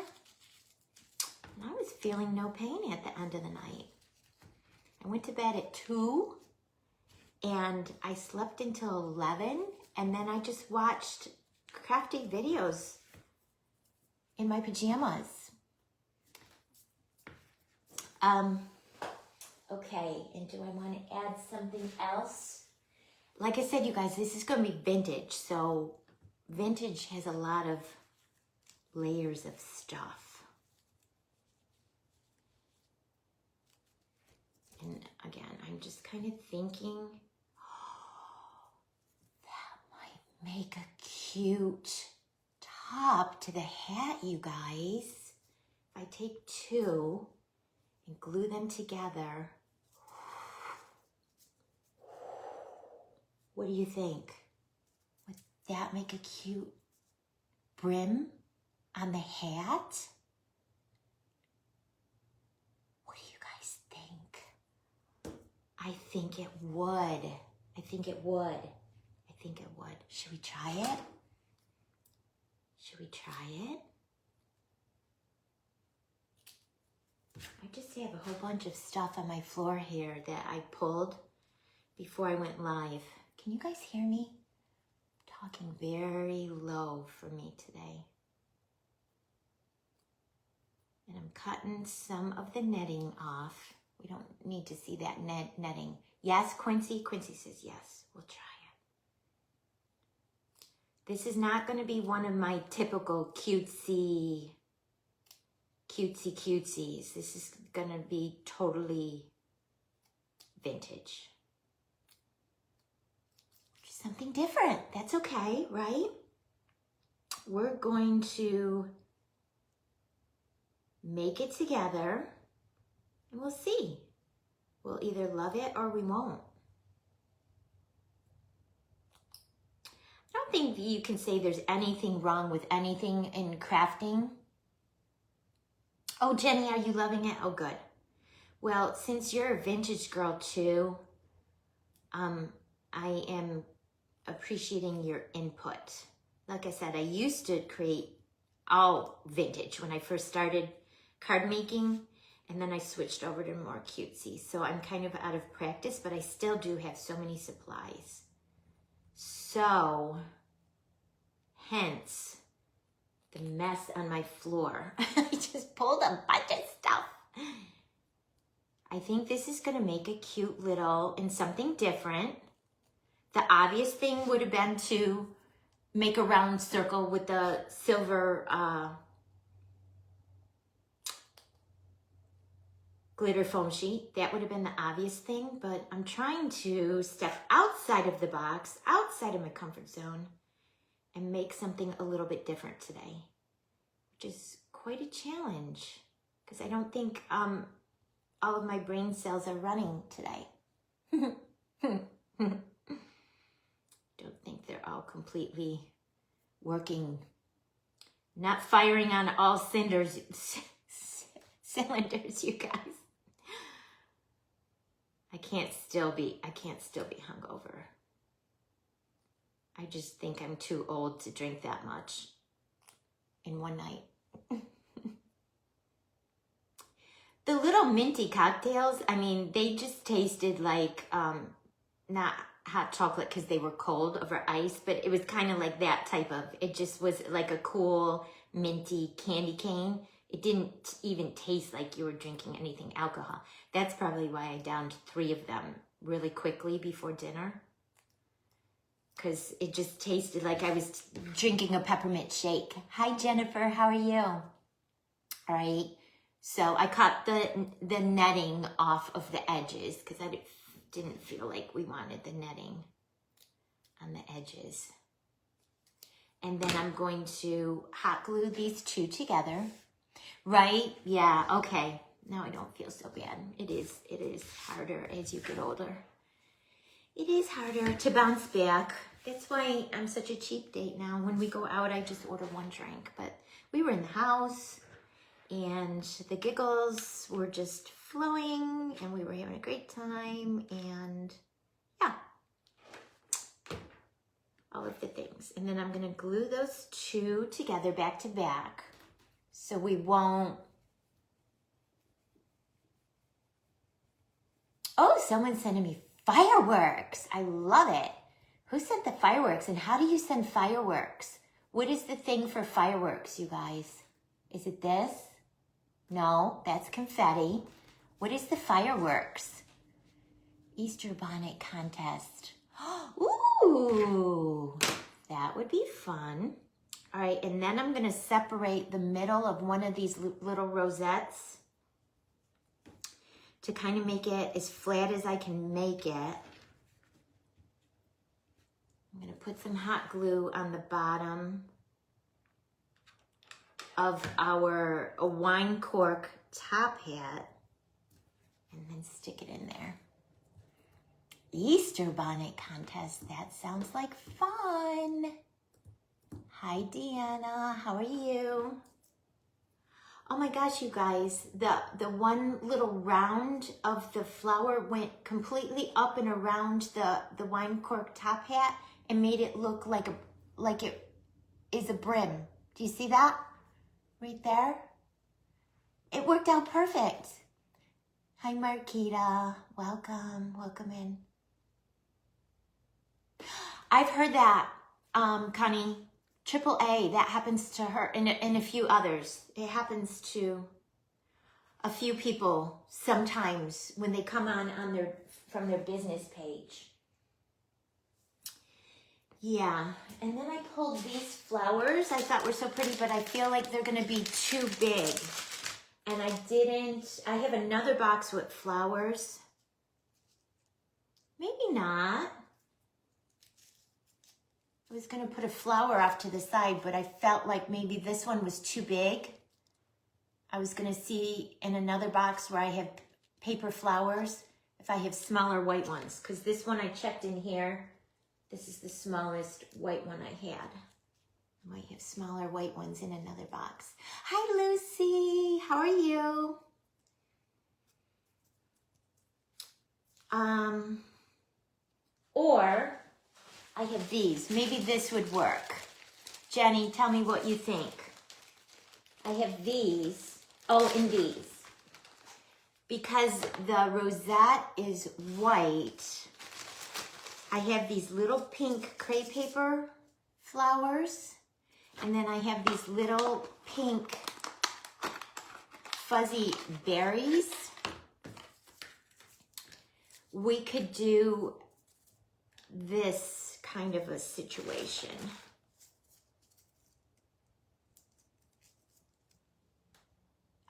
And I was feeling no pain at the end of the night. I went to bed at 2 and I slept until 11, and then I just watched crafty videos in my pajamas. Okay, and do I want to add something else? Like I said, you guys, this is going to be vintage, so vintage has a lot of layers of stuff. And again, I'm just kind of thinking, that might make a cute top to the hat, you guys. If I take 2 and glue them together. What do you think? Would that make a cute brim on the hat? What do you guys think? I think it would. I think it would. I think it would. Should we try it? Should we try it? I just have a whole bunch of stuff on my floor here that I pulled before I went live. Can you guys hear me? I'm talking very low for me today. And I'm cutting some of the netting off. We don't need to see that netting. Yes, Quincy? Quincy says yes. We'll try it. This is not going to be one of my typical cutesies. This is going to be totally vintage. Something different. That's okay, right? We're going to make it together and we'll see. We'll either love it or we won't. I don't think you can say there's anything wrong with anything in crafting. Oh, Jenny, are you loving it? Oh, good. Well, since you're a vintage girl too, I am appreciating your input. Like I said, I used to create all vintage when I first started card making, and then I switched over to more cutesy. So I'm kind of out of practice, but I still do have so many supplies. So, hence the mess on my floor. I just pulled a bunch of stuff. I think this is gonna make a cute little, and something different. The obvious thing would have been to make a round circle with the silver glitter foam sheet. That would have been the obvious thing, but I'm trying to step outside of the box, outside of my comfort zone, and make something a little bit different today, which is quite a challenge because I don't think all of my brain cells are running today. Don't think they're all completely working, not firing on all cylinders, you guys. I can't still be hungover. I just think I'm too old to drink that much in one night. The little minty cocktails, I mean, they just tasted like, not hot chocolate because they were cold over ice, but it was kind of like that type of, it just was like a cool minty candy cane. It didn't even taste like you were drinking anything alcohol. That's probably why I downed 3 of them really quickly before dinner, because it just tasted like I was drinking a peppermint shake. Hi, Jennifer. How are you? All right. So I cut the netting off of the edges because I didn't feel like we wanted the netting on the edges. And then I'm going to hot glue these 2 together. Right? Yeah, okay. Now I don't feel so bad. It is harder as you get older. It is harder to bounce back. That's why I'm such a cheap date now. When we go out, I just order 1 drink. But we were in the house, and the giggles were just flowing, and we were having a great time, and yeah, all of the things. And then I'm gonna glue those 2 together back to back so we won't. Oh, someone's sending me fireworks. I love it. Who sent the fireworks, and how do you send fireworks? What is the thing for fireworks, you guys? Is it this? No, that's confetti. What is the fireworks? Easter bonnet contest. Ooh, that would be fun. All right, and then I'm gonna separate the middle of one of these little rosettes to kind of make it as flat as I can make it. I'm gonna put some hot glue on the bottom of our wine cork top hat and then stick it in there. Easter bonnet contest. That sounds like fun. Hi, Deanna. How are you? Oh my gosh, you guys, the one little round of the flower went completely up and around the wine cork top hat and made it look like it is a brim. Do you see that? Right there? It worked out perfect. Hi, Marquita. Welcome. Welcome in. I've heard that, Connie. Triple A, that happens to her and a few others. It happens to a few people sometimes when they come on from their business page. Yeah, and then I pulled these flowers I thought were so pretty, but I feel like they're gonna be too big. And I have another box with flowers. Maybe not. I was gonna put a flower off to the side, but I felt like maybe this one was too big. I was gonna see in another box where I have paper flowers, if I have smaller white ones, because this one I checked in here. This is the smallest white one I had. I might have smaller white ones in another box. Hi, Lucy. How are you? Or I have these. Maybe this would work. Jenny, tell me what you think. I have these. Oh, and these. Because the rosette is white, I have these little pink crepe paper flowers. And then I have these little pink fuzzy berries. We could do this kind of a situation.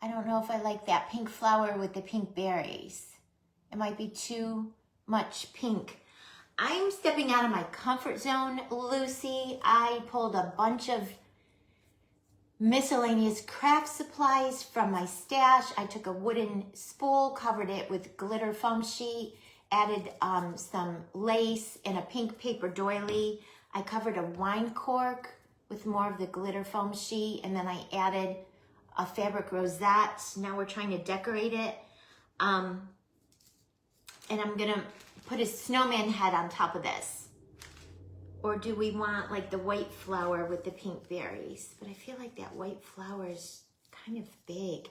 I don't know if I like that pink flower with the pink berries. It might be too much pink. I'm stepping out of my comfort zone, Lucy. I pulled a bunch of miscellaneous craft supplies from my stash. I took a wooden spool, covered it with glitter foam sheet, added some lace and a pink paper doily. I covered a wine cork with more of the glitter foam sheet, and then I added a fabric rosette. Now we're trying to decorate it. And I'm gonna put a snowman head on top of this. Or do we want like the white flower with the pink berries? But I feel like that white flower is kind of big.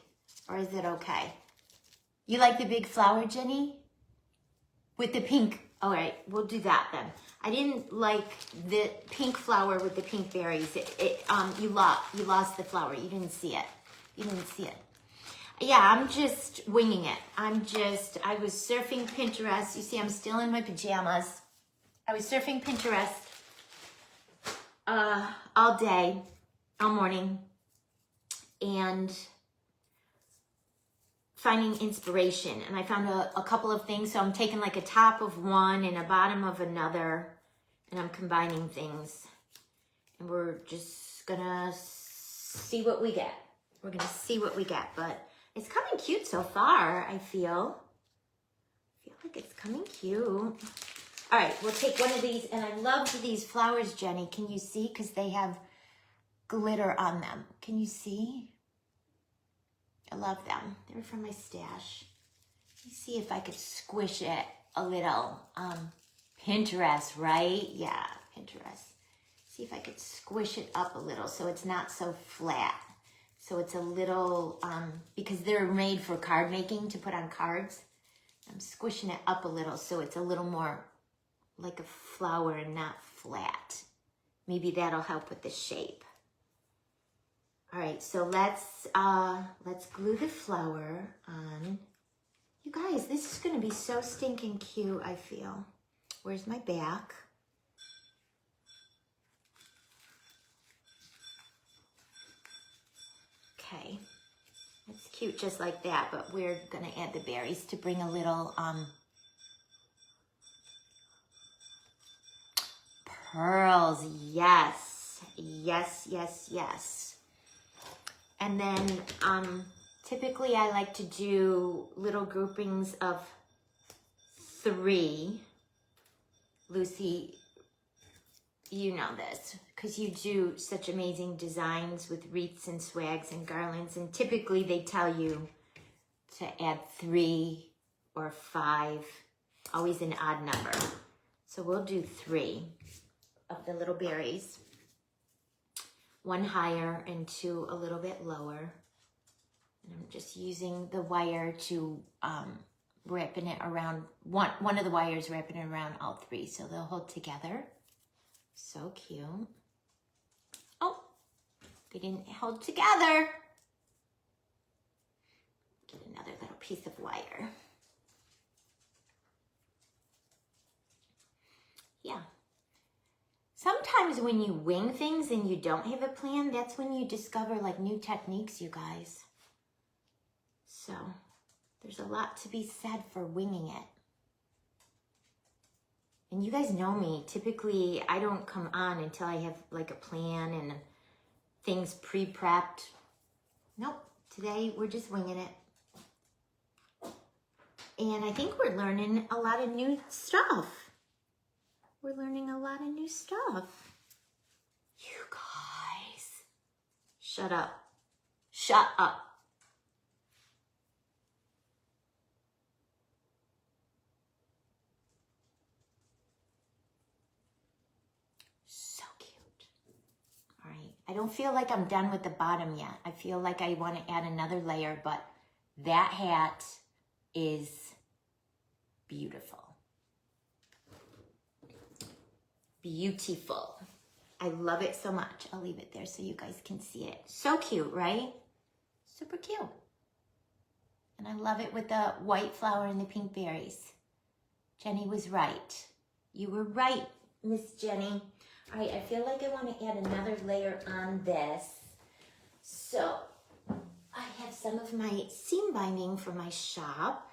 Or is it okay? You like the big flower, Jenny? With the pink. All right, we'll do that then. I didn't like the pink flower with the pink berries. You lost the flower. You didn't see it. You didn't see it. Yeah, I'm just winging it. I was surfing Pinterest. You see, I'm still in my pajamas. I was surfing Pinterest all day, all morning, and finding inspiration. And I found a couple of things. So I'm taking like a top of one and a bottom of another, and I'm combining things. And we're just gonna see what we get. We're gonna see what we get, but it's coming cute so far, I feel. Like it's coming cute. All right, we'll take one of these, and I love these flowers, Jenny. Can you see? Because they have glitter on them. Can you see? I love them. They're from my stash. Let me see if I could squish it a little. Pinterest, right? Yeah, Pinterest. See if I could squish it up a little so it's not so flat. So it's a little, because they're made for card making to put on cards. I'm squishing it up a little so it's a little more like a flower and not flat. Maybe that'll help with the shape. All right, so let's glue the flower on. You guys, this is gonna be so stinking cute, I feel. Where's my back? Okay, it's cute just like that, but we're gonna add the berries to bring a little pearls. Yes, yes, yes, yes. And then typically I like to do little groupings of 3. Lucy, you know this, because you do such amazing designs with wreaths and swags and garlands, and typically they tell you to add 3 or 5, always an odd number. So we'll do 3 of the little berries. 1 higher and 2 a little bit lower. And I'm just using the wire to wrapping it around, one of the wires wrapping it around all 3 so they'll hold together. So cute. Oh, they didn't hold together. Get another little piece of wire. Yeah. Sometimes when you wing things and you don't have a plan, that's when you discover like new techniques, you guys. So there's a lot to be said for winging it. And you guys know me, typically I don't come on until I have like a plan and things pre-prepped. Nope, today we're just winging it. And I think we're learning a lot of new stuff. We're learning a lot of new stuff. You guys, shut up. Shut up. So cute. All right, I don't feel like I'm done with the bottom yet. I feel like I want to add another layer, but that hat is beautiful. Beautiful. I love it so much. I'll leave it there so you guys can see it. So cute, right? Super cute. And I love it with the white flower and the pink berries. Jenny was right. You were right, Miss Jenny. All right, I feel like I want to add another layer on this. So I have some of my seam binding from my shop.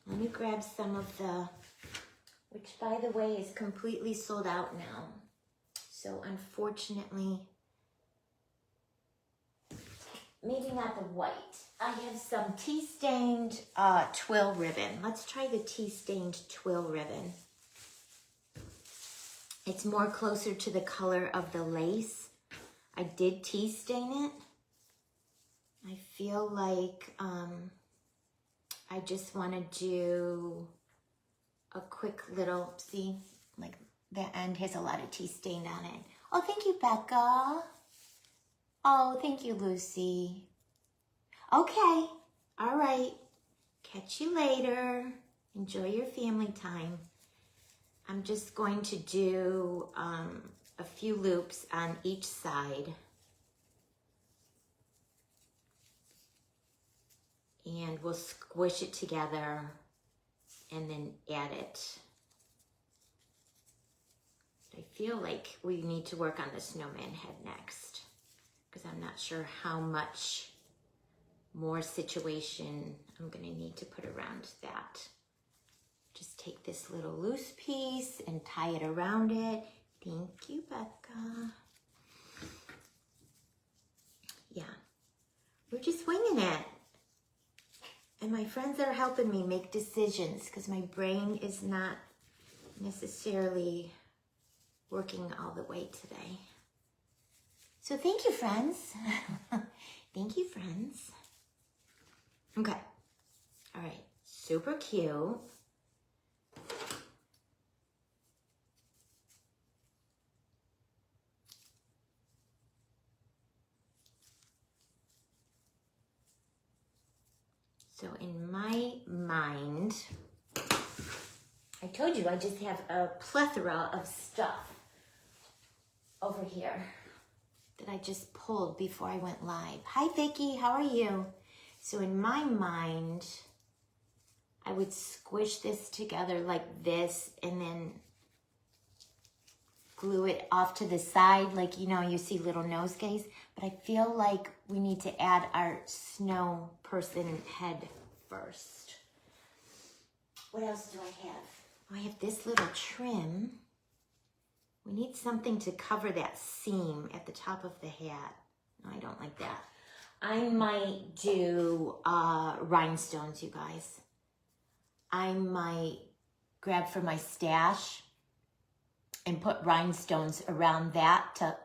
Let me grab some of the, which by the way is completely sold out now. So unfortunately, maybe not the white. I have some tea-stained twill ribbon. Let's try the tea-stained twill ribbon. It's more closer to the color of the lace. I did tea stain it. I feel like I just want to do a quick little, see, like the end has a lot of tea stained on it. Oh, thank you, Becca. Oh, thank you, Lucy. Okay, all right. Catch you later. Enjoy your family time. I'm just going to do a few loops on each side. And we'll squish it together and then add it. I feel like we need to work on the snowman head next because I'm not sure how much more situation I'm going to need to put around that. Just take this little loose piece and tie it around it. Thank you, Becca. Yeah, we're just winging it. And my friends are helping me make decisions because my brain is not necessarily working all the way today. So thank you, friends. Thank you, friends. Okay. All right. Super cute. So in my mind, I told you I just have a plethora of stuff over here that I just pulled before I went live. Hi, Vicki, how are you? So in my mind, I would squish this together like this and then glue it off to the side like, you know, you see little nosegays. But I feel like we need to add our snow person head first. What else do I have? I have this little trim. We need something to cover that seam at the top of the hat. No, I don't like that. I might do rhinestones, you guys. I might grab for my stash and put rhinestones around that to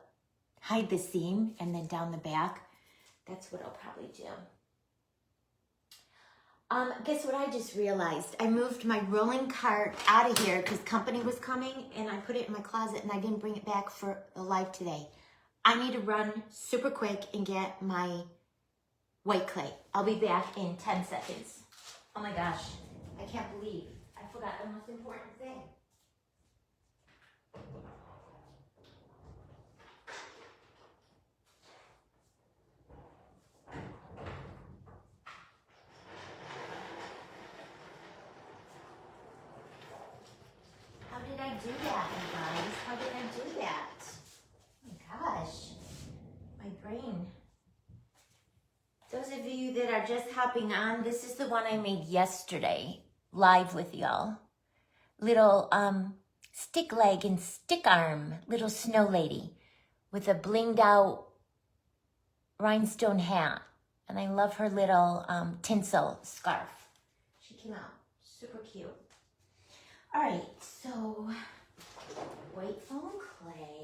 hide the seam, and then down the back. That's what I'll probably do. Guess what I just realized? I moved my rolling cart out of here because company was coming, and I put it in my closet, and I didn't bring it back for the live today. I need to run super quick and get my white clay. I'll be back in 10 seconds. Oh my gosh, I can't believe I forgot the most important thing. How did I do that, you guys? How did I do that? Oh my gosh, my brain. Those of you that are just hopping on, this is the one I made yesterday, live with y'all. Little stick leg and stick arm, little snow lady with a blinged out rhinestone hat. And I love her little tinsel scarf. She came out super cute. All right, so white foam clay.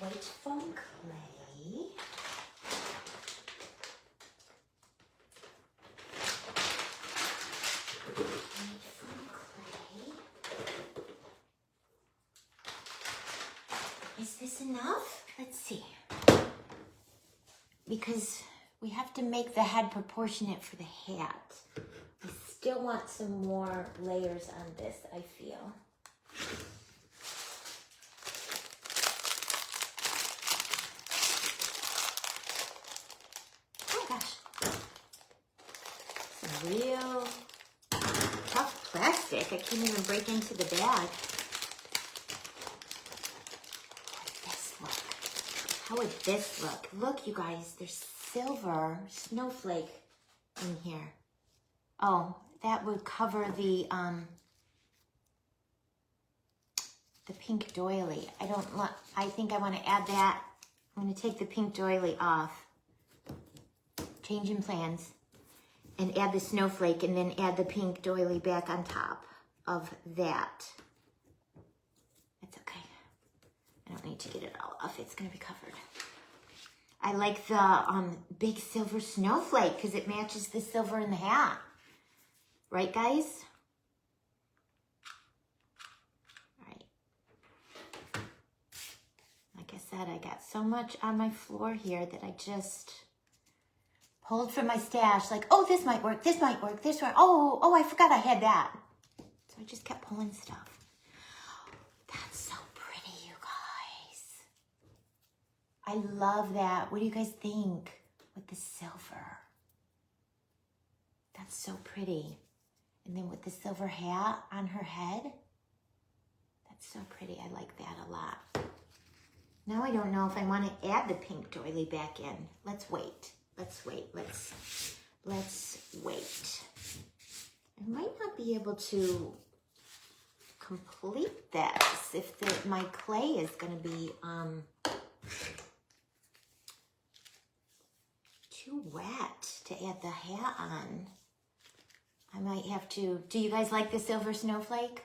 White foam clay. White foam clay. Is this enough? Let's see. Because we have to make the head proportionate for the hat. I still want some more layers on this, I feel. Oh gosh. Some real tough plastic. I can't even break into the bag. How would this look? Look, you guys, there's silver snowflake in here. Oh, that would cover the pink doily. I think I want to add that. I'm going to take the pink doily off. Changing plans. And add the snowflake, and then add the pink doily back on top of that. That's okay. I don't need to get it all off. It's going to be covered. I like the big silver snowflake because it matches the silver in the hat. Right, guys? All right. Like I said, I got so much on my floor here that I just pulled from my stash. Like, oh, this might work. This might work. This one. Oh, I forgot I had that. So I just kept pulling stuff. That's so pretty, you guys. I love that. What do you guys think with the silver? That's so pretty. And then with the silver hat on her head, that's so pretty. I like that a lot. Now I don't know if I want to add the pink doily back in. Let's wait. Let's wait. Let's wait. I might not be able to complete this if my clay is going to be too wet to add the hat on. I might have to. Do you guys like the silver snowflake?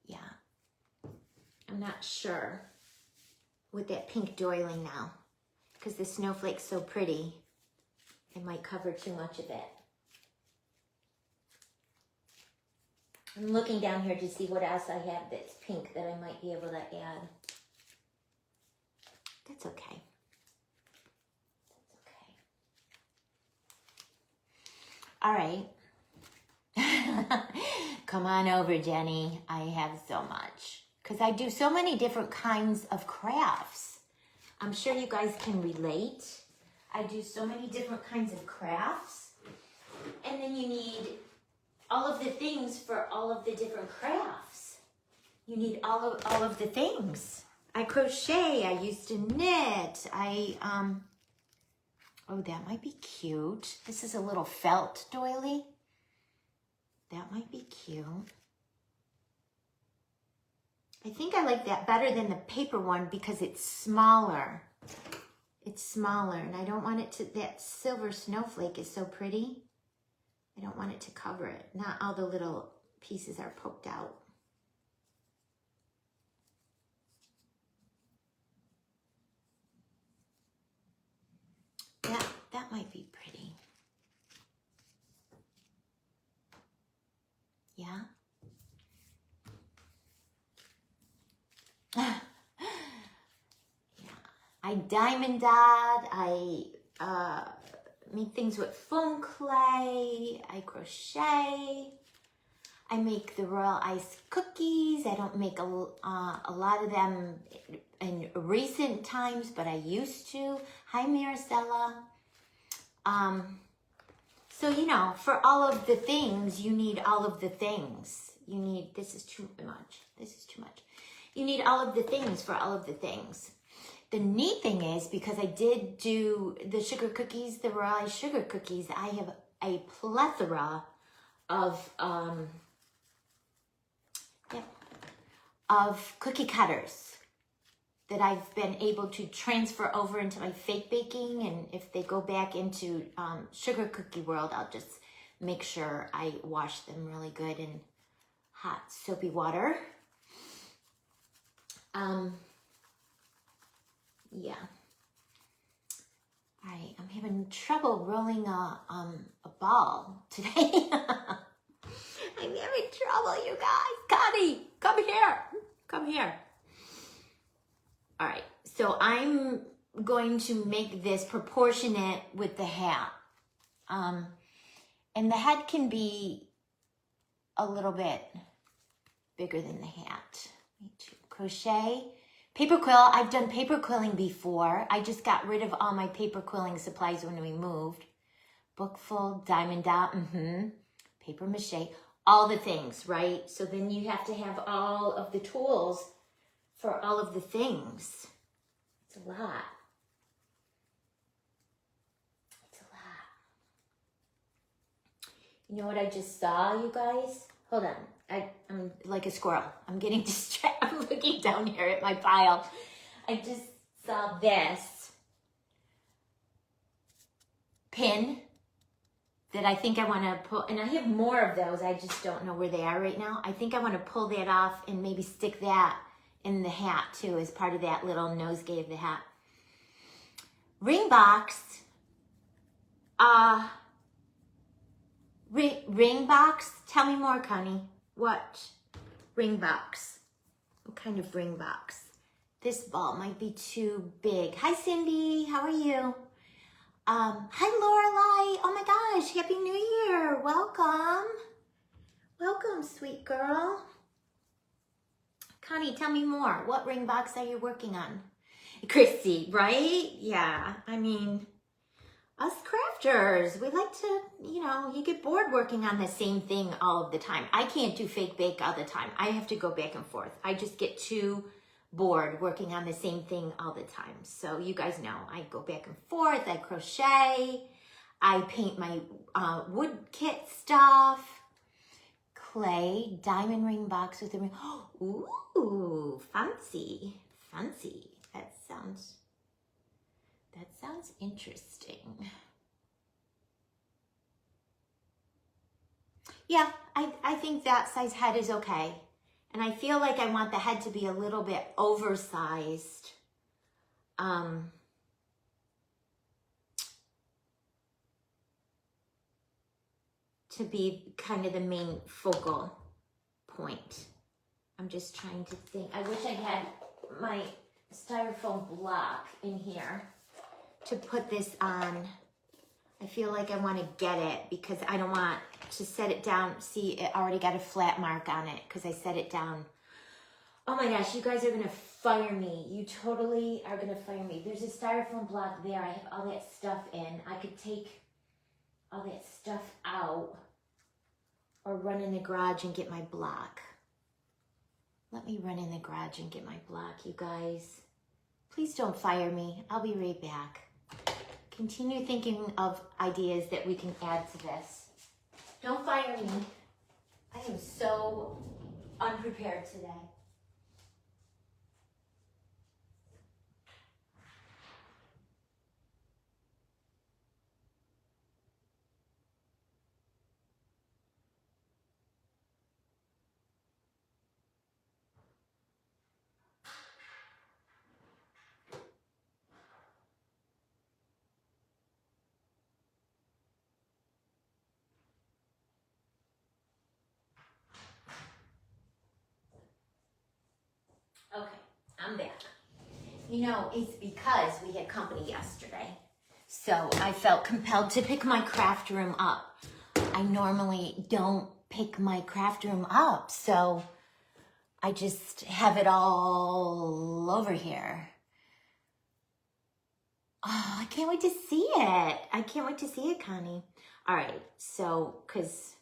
Yeah. I'm not sure with that pink doily now because the snowflake's so pretty. It might cover too much of it. I'm looking down here to see what else I have that's pink that I might be able to add. That's okay. All right. Come on over, Jenny. I have so much. Because I do so many different kinds of crafts. I'm sure you guys can relate. I do so many different kinds of crafts. And then you need all of the things for all of the different crafts. You need all of the things. I crochet. I used to knit. Oh, that might be cute. This is a little felt doily. That might be cute. I think I like that better than the paper one because it's smaller. It's smaller, and I don't want it to, that silver snowflake is so pretty. I don't want it to cover it. Not all the little pieces are poked out. That might be pretty. Yeah. Yeah. I diamond dot. I make things with foam clay. I crochet. I make the royal ice cookies. I don't make a lot of them in recent times, but I used to. Hi, Maricela. So, you know, for all of the things, you need all of the things. You need, this is too much. This is too much. You need all of the things for all of the things. The neat thing is, because I did do the sugar cookies, the royal ice sugar cookies, I have a plethora of cookie cutters that I've been able to transfer over into my fake baking. And if they go back into sugar cookie world, I'll just make sure I wash them really good in hot soapy water. Yeah. All right, I'm having trouble rolling a ball today. I'm having trouble, you guys. Connie, come here. Come here. All right, so I'm going to make this proportionate with the hat. And the head can be a little bit bigger than the hat. Crochet, paper quill. I've done paper quilling before. I just got rid of all my paper quilling supplies when we moved. Bookful, diamond dot, paper mache, all the things, right? So then you have to have all of the tools for all of the things. It's a lot. It's a lot. You know what I just saw, you guys? Hold on. I'm like a squirrel. I'm getting distracted. I'm looking down here at my pile. I just saw this pin that I think I want to pull, and I have more of those. I just don't know where they are right now. I think I want to pull that off and maybe stick that in the hat too as part of that little nosegay of the hat. Ring box. Ring box? Tell me more, Connie. What? Ring box. What kind of ring box? This ball might be too big. Hi, Cindy. How are you? Hi, Lorelai. Oh my gosh. Happy New Year. Welcome. Welcome, sweet girl. Connie, tell me more. What ring box are you working on? Christy, right? Yeah. I mean, us crafters, we like to, you know, you get bored working on the same thing all of the time. I can't do fake bake all the time. I have to go back and forth. I just get too bored working on the same thing all the time. So you guys know, I go back and forth. I crochet. I paint my wood kit stuff. Clay, diamond ring box with a ring. Ooh, fancy, fancy. That sounds interesting. Yeah, I think that size head is okay. And I feel like I want the head to be a little bit oversized. To be kind of the main focal point. I'm just trying to think. I wish I had my styrofoam block in here to put this on. I feel like I want to get it because I don't want to set it down. See, it already got a flat mark on it because I set it down. Oh my gosh, you guys are going to fire me. You totally are going to fire me. There's a styrofoam block there. I have all that stuff in. I could take all that stuff out or run in the garage and get my block. Let me run in the garage and get my block, you guys. Please don't fire me. I'll be right back. Continue thinking of ideas that we can add to this. Don't fire me. I am so unprepared today. You know, it's because we had company yesterday. So I felt compelled to pick my craft room up. I normally don't pick my craft room up, so I just have it all over here. Oh, I can't wait to see it. I can't wait to see it, Connie. All right, so, because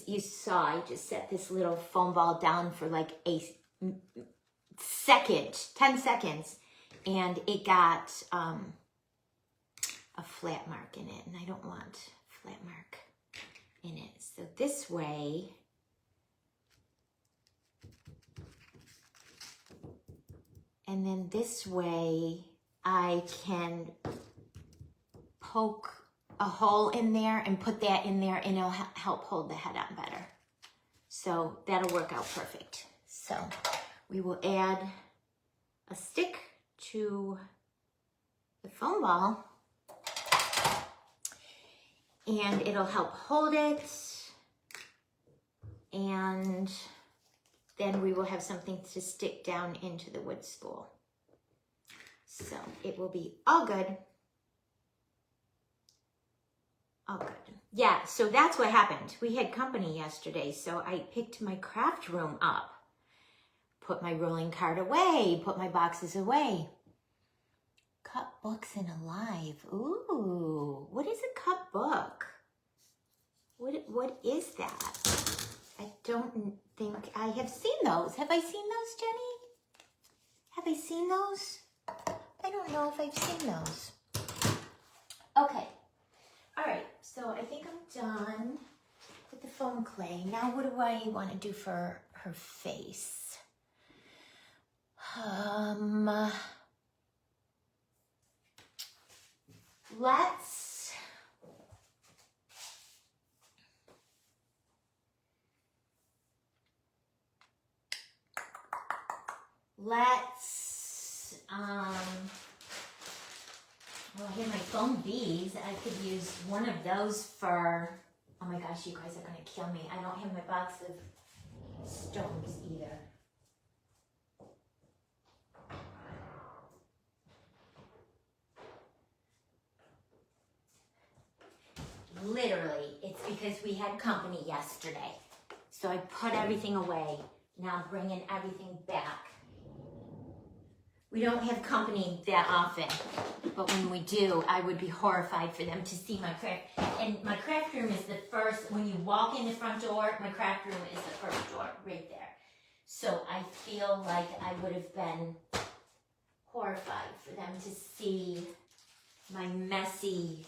you saw, I just set this little foam ball down for like a second, 10 seconds, and it got a flat mark in it, and I don't want a flat mark in it. So this way, and then this way, I can poke a hole in there and put that in there, and it'll help hold the head on better. So that'll work out perfect. So we will add a stick to the foam ball, and it'll help hold it, and then we will have something to stick down into the wood spool. So it will be all good. All good. Yeah, so that's what happened. We had company yesterday, so I picked my craft room up, put my rolling cart away, put my boxes away. Cut books in Alive. Ooh, what is a cut book? What is that? I don't think I have seen those. Have I seen those, Jenny? Have I seen those? I don't know if I've seen those. Okay. All right. So I think I'm done with the foam clay. Now what do I want to do for her face? Well, here are my foam beads. I could use one of those for, oh my gosh, you guys are gonna kill me. I don't have my box of stones either. Literally, it's because we had company yesterday. So I put everything away. Now I'm bringing everything back. We don't have company that often, but when we do, I would be horrified for them to see my craft. And my craft room is the first, when you walk in the front door, my craft room is the first door right there. So I feel like I would have been horrified for them to see my messy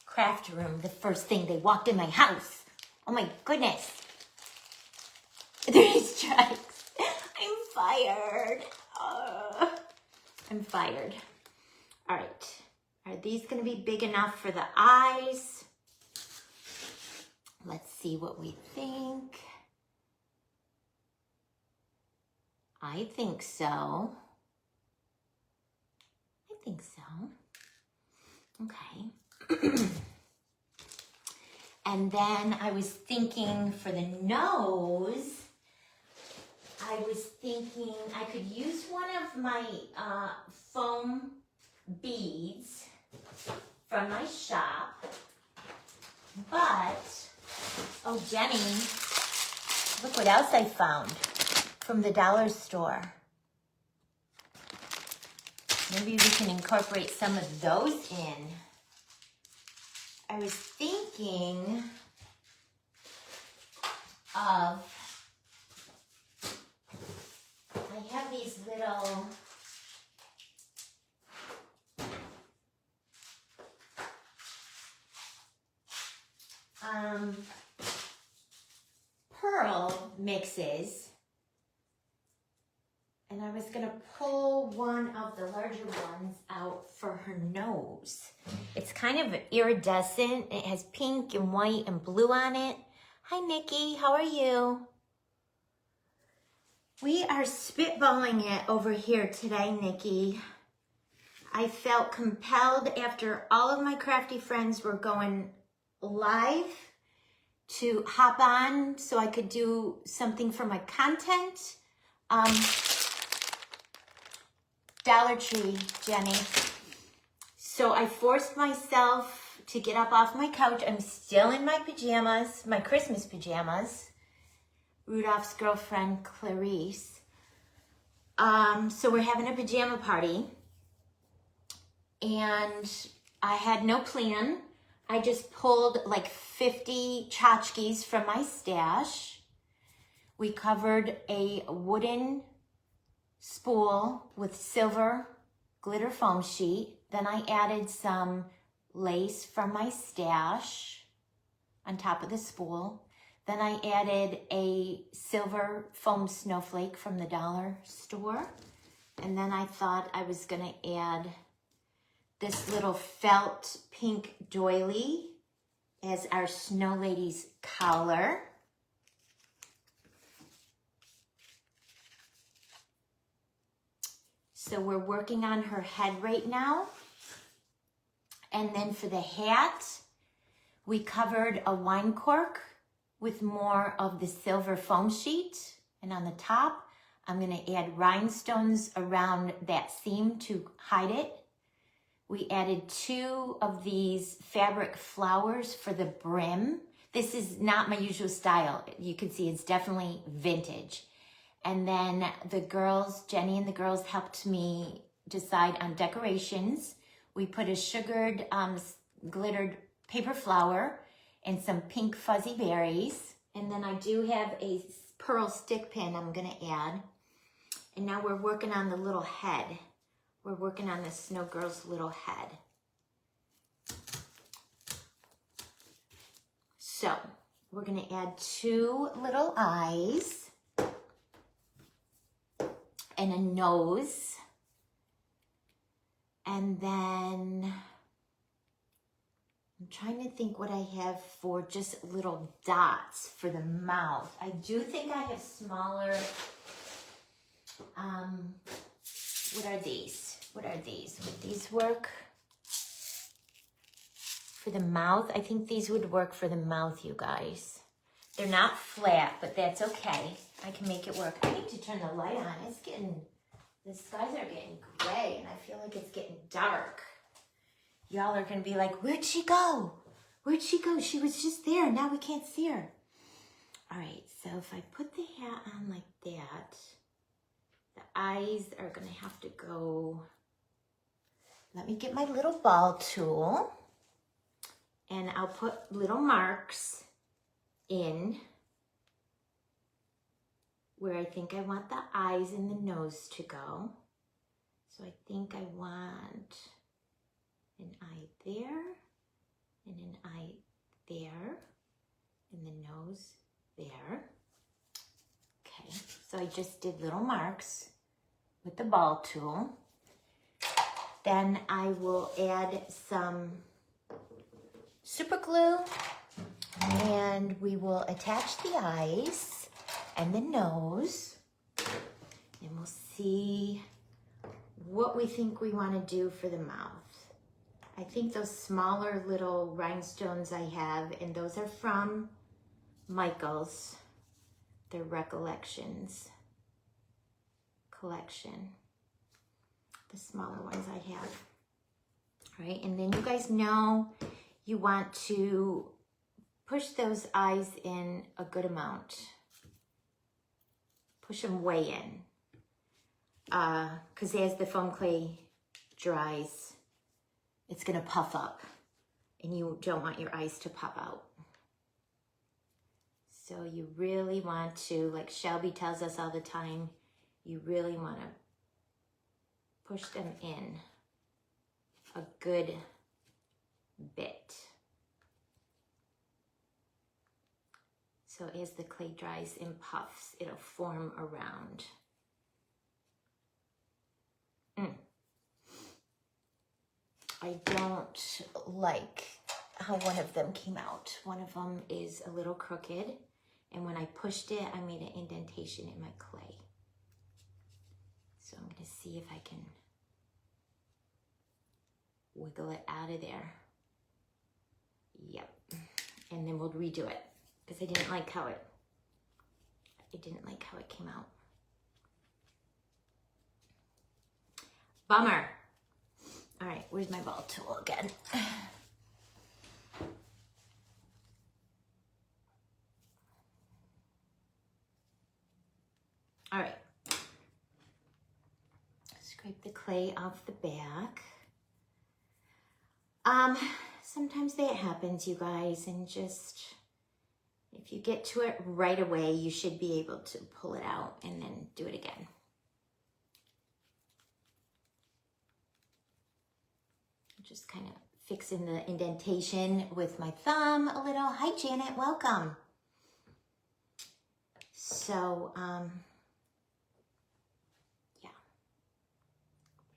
craft room the first thing they walked in my house. Oh my goodness. 3 strikes. I'm fired. I'm fired. All right. Are these going to be big enough for the eyes? Let's see what we think. I think so. I think so. Okay. And then I was thinking for the nose, I was thinking I could use one of my foam beads from my shop, but, oh Jenny, look what else I found from the dollar store. Maybe we can incorporate some of those in. I was thinking of, I have these little pearl mixes, and I was gonna pull one of the larger ones out for her nose. It's kind of iridescent. It has pink and white and blue on it. Hi Nikki, how are you? We are spitballing it over here today, Nikki. I felt compelled after all of my crafty friends were going live to hop on so I could do something for my content. Dollar Tree, Jenny. So I forced myself to get up off my couch. I'm still in my pajamas, my Christmas pajamas. Rudolph's girlfriend, Clarice. So we're having a pajama party. And I had no plan. I just pulled like 50 tchotchkes from my stash. We covered a wooden spool with silver glitter foam sheet. Then I added some lace from my stash on top of the spool. Then I added a silver foam snowflake from the dollar store. And then I thought I was gonna add this little felt pink doily as our Snowlady's collar. So we're working on her head right now. And then for the hat, we covered a wine cork with more of the silver foam sheet. And on the top, I'm gonna add rhinestones around that seam to hide it. We added 2 of these fabric flowers for the brim. This is not my usual style. You can see it's definitely vintage. And then the girls, Jenny and the girls helped me decide on decorations. We put a sugared, glittered paper flower and some pink fuzzy berries. And then I do have a pearl stick pin I'm gonna add. And now we're working on the little head. We're working on the Snow Girl's little head. So we're gonna add 2 little eyes and a nose. And then I'm trying to think what I have for just little dots for the mouth. I do think I have smaller, what are these? What are these? Would these work for the mouth? I think these would work for the mouth, you guys. They're not flat, but that's okay. I can make it work. I need to turn the light on. It's getting, the skies are getting gray and I feel like it's getting dark. Y'all are gonna be like, where'd she go? Where'd she go? She was just there. Now we can't see her. All right, so if I put the hat on like that, the eyes are gonna have to go. Let me get my little ball tool and I'll put little marks in where I think I want the eyes and the nose to go. So I think I want an eye there and an eye there and the nose there. Okay, so I just did little marks with the ball tool. Then I will add some super glue and we will attach the eyes and the nose and we'll see what we think we want to do for the mouth. I think those smaller little rhinestones I have, and those are from Michael's, their Recollections collection. The smaller ones I have. All right, and then you guys know you want to push those eyes in a good amount. Push them way in. Because as the foam clay dries, it's gonna puff up and you don't want your eyes to pop out. So you really want to, like Shelby tells us all the time, you really want to push them in a good bit. So as the clay dries and puffs, it'll form around. I don't like how one of them came out. One of them is a little crooked, and when I pushed it, I made an indentation in my clay. So I'm gonna see if I can wiggle it out of there. Yep, and then we'll redo it because I didn't like how it came out. Bummer. All right, where's my ball tool again? All right. Scrape the clay off the back. Sometimes that happens, you guys, and just, if you get to it right away, you should be able to pull it out and then do it again. Just kind of fixing the indentation with my thumb a little. Hi, Janet, welcome. So, yeah.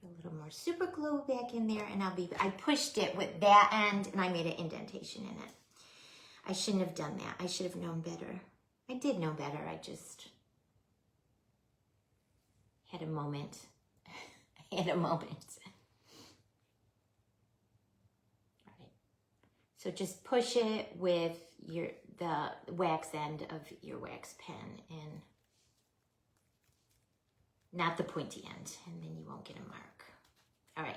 Put a little more super glue back in there, and I pushed it with that end, and I made an indentation in it. I shouldn't have done that. I should have known better. I did know better. I just had a moment. I had a moment. So just push it with the wax end of your wax pen and not the pointy end, and then you won't get a mark. All right,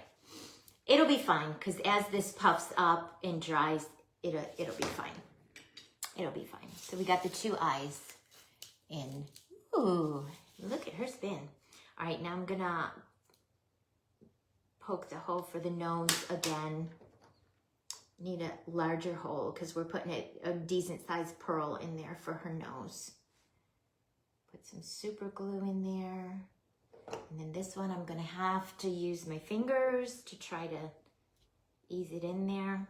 it'll be fine because as this puffs up and dries, it'll be fine. It'll be fine. So we got the two eyes in. Ooh, look at her spin. All right, now I'm gonna poke the hole for the nose again. Need a larger hole because we're putting a decent sized pearl in there for her nose. Put some super glue in there. And then this one I'm gonna have to use my fingers to try to ease it in there.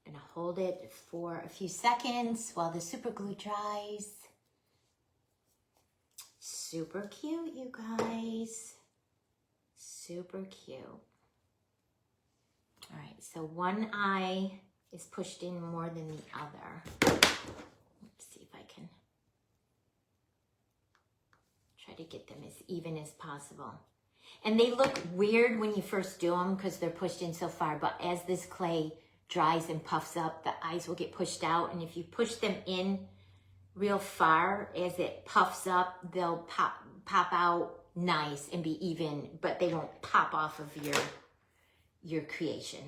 I'm gonna hold it for a few seconds while the super glue dries. Super cute, you guys. Super cute. All right, so one eye is pushed in more than the other. Let's see if I can try to get them as even as possible. And they look weird when you first do them because they're pushed in so far, but as this clay dries and puffs up, the eyes will get pushed out. And if you push them in real far, as it puffs up, they'll pop out nice and be even, but they won't pop off of your creation,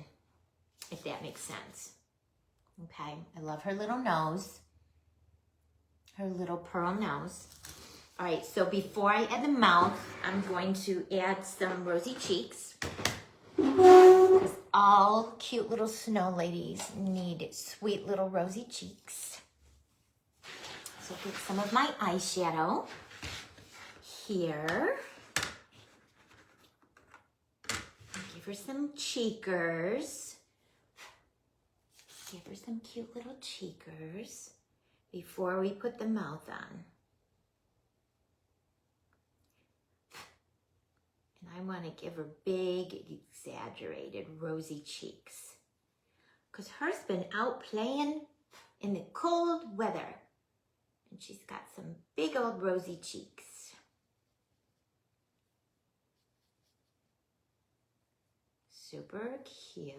if that makes sense. Okay, I love her little nose, her little pearl nose. All right, so before I add the mouth, I'm going to add some rosy cheeks. Because all cute little snow ladies need sweet little rosy cheeks. So get some of my eyeshadow here. Give her some cheekers. Give her some cute little cheekers before we put the mouth on. And I want to give her big, exaggerated, rosy cheeks. Because her's been out playing in the cold weather. And she's got some big old rosy cheeks. Super cute.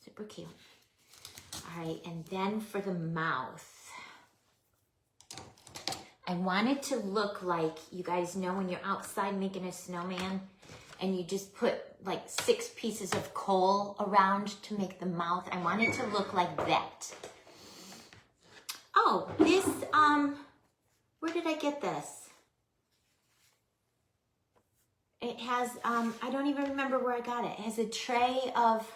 Super cute. All right, and then for the mouth, I want it to look like, you guys know when you're outside making a snowman and you just put like 6 pieces of coal around to make the mouth. I want it to look like that. Oh, this, where did I get this? It has, I don't even remember where I got it. It has a tray of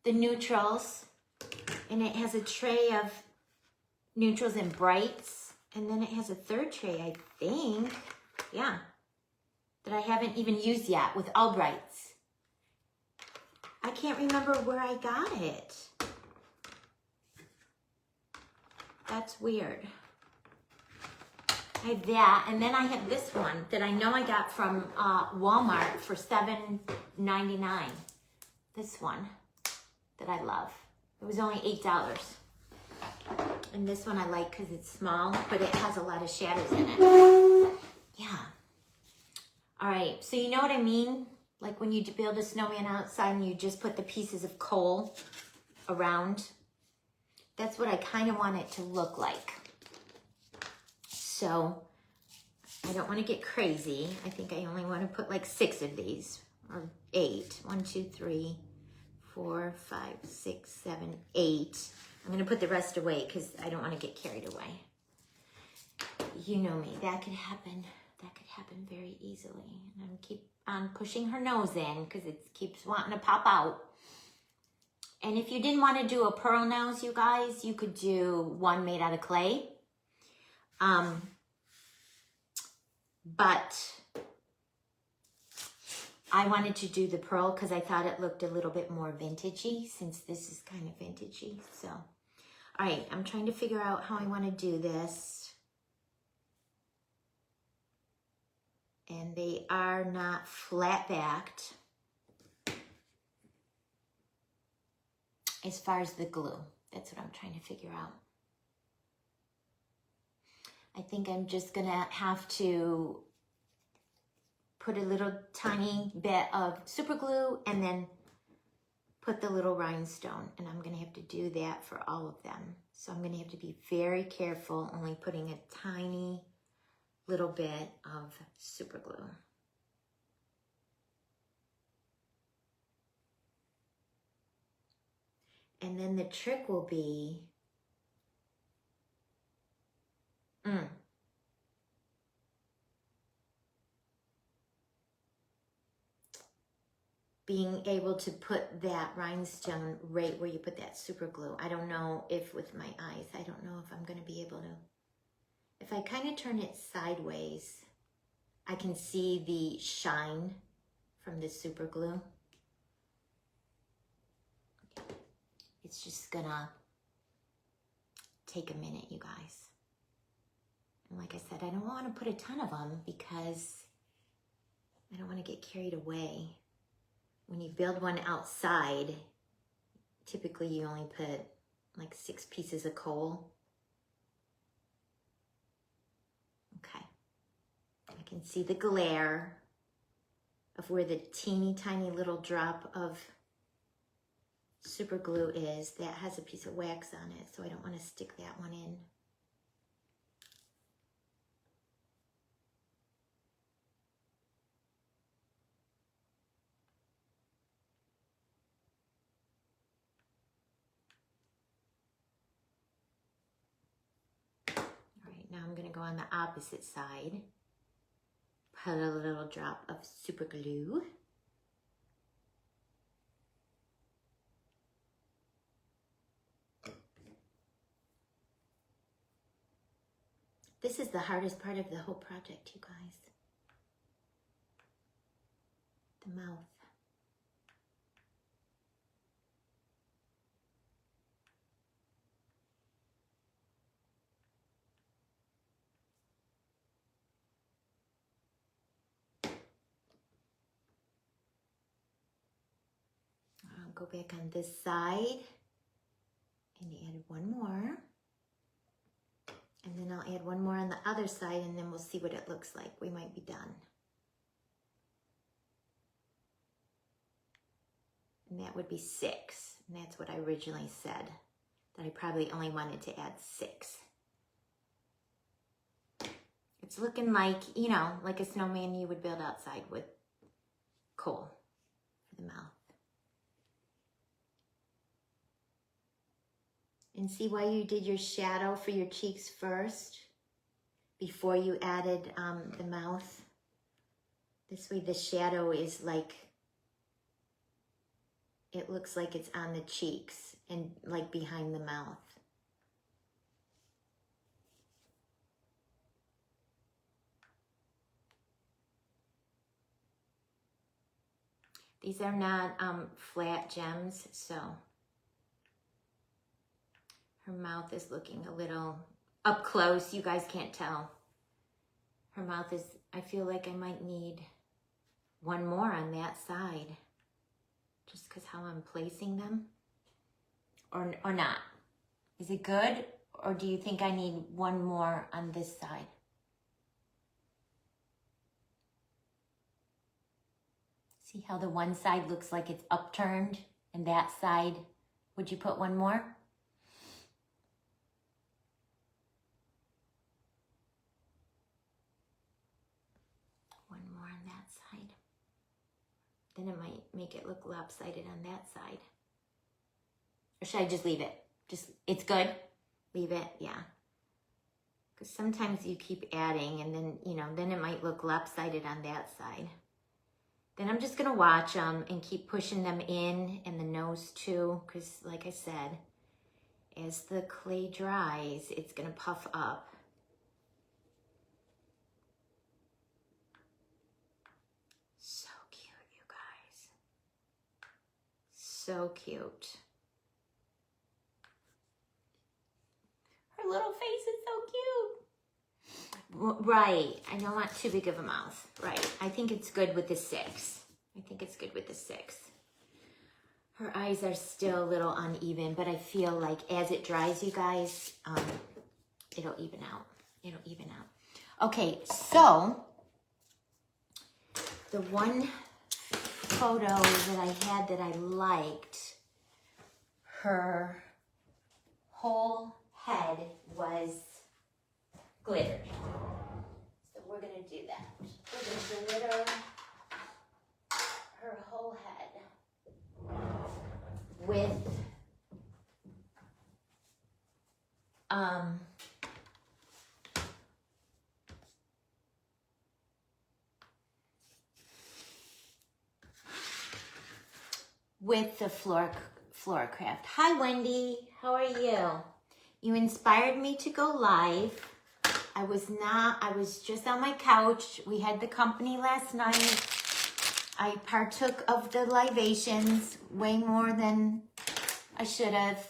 the neutrals, and it has a tray of neutrals and brights, and then it has a third tray, I think, yeah, that I haven't even used yet with all brights. I can't remember where I got it. That's weird. I have that, and then I have this one that I know I got from Walmart for $7.99. This one that I love. It was only $8. And this one I like because it's small, but it has a lot of shadows in it. Yeah. All right, so you know what I mean? Like when you build a snowman outside and you just put the pieces of coal around. That's what I kind of want it to look like. So I don't want to get crazy. I think I only want to put like 6 of these, or 8. 1, 2, 3, 4, 5, 6, 7, 8. I'm going to put the rest away because I don't want to get carried away. You know me, that could happen. That could happen very easily. And I keep on pushing her nose in because it keeps wanting to pop out. And if you didn't want to do a pearl nose, you guys, you could do one made out of clay. But I wanted to do the pearl because I thought it looked a little bit more vintagey, since this is kind of vintagey. So, all right, I'm trying to figure out how I want to do this. And they are not flat backed as far as the glue. That's what I'm trying to figure out. I think I'm just gonna have to put a little tiny bit of super glue and then put the little rhinestone. And I'm gonna have to do that for all of them. So I'm gonna have to be very careful, only putting a tiny little bit of super glue. And then the trick will be being able to put that rhinestone right where you put that super glue. I don't know if with my eyes, I don't know if I'm going to be able to. If I kind of turn it sideways, I can see the shine from the super glue. It's just gonna take a minute, you guys. And like I said, I don't want to put a ton of them because I don't want to get carried away. When you build one outside, typically you only put like 6 pieces of coal. Okay. I can see the glare of where the teeny tiny little drop of super glue is. That has a piece of wax on it, so I don't want to stick that one in. All right, now I'm going to go on the opposite side. Put a little drop of super glue. This is the hardest part of the whole project, you guys. The mouth. I'll go back on this side and add one more. And then I'll add one more on the other side, and then we'll see what it looks like. We might be done. And that would be 6. And that's what I originally said, that I probably only wanted to add 6. It's looking like, you know, like a snowman you would build outside with coal for the mouth. And see why you did your shadow for your cheeks first before you added the mouth? This way the shadow is like, it looks like it's on the cheeks and like behind the mouth. These are not flat gems, so her mouth is looking a little up close. You guys can't tell. Her mouth is, I feel like I might need one more on that side. Just because how I'm placing them. Or not. Is it good? Or do you think I need one more on this side? See how the one side looks like it's upturned and that side Would you put one more? One more on that side. Then it might make it look lopsided on that side. Or should I just leave it? It's good? Leave it, yeah. Because sometimes you keep adding and then, then it might look lopsided on that side. Then I'm just gonna watch them and keep pushing them in, and the nose too, because like I said, as the clay dries, it's gonna puff up. So cute, you guys. So cute. Her little face is so cute. Right, I don't want too big of a mouth. Right, I think it's good with the 6. I think it's good with the 6. Her eyes are still a little uneven, but I feel like as it dries, you guys, it'll even out. It'll even out. Okay, so the one photo that I had that I liked, her whole head was glittered. So we're gonna do that. We're gonna glitter her whole head with the Floracraft. Hi Wendy, how are you? You inspired me to go live. I was just on my couch. We had the company last night. I partook of the libations way more than I should have.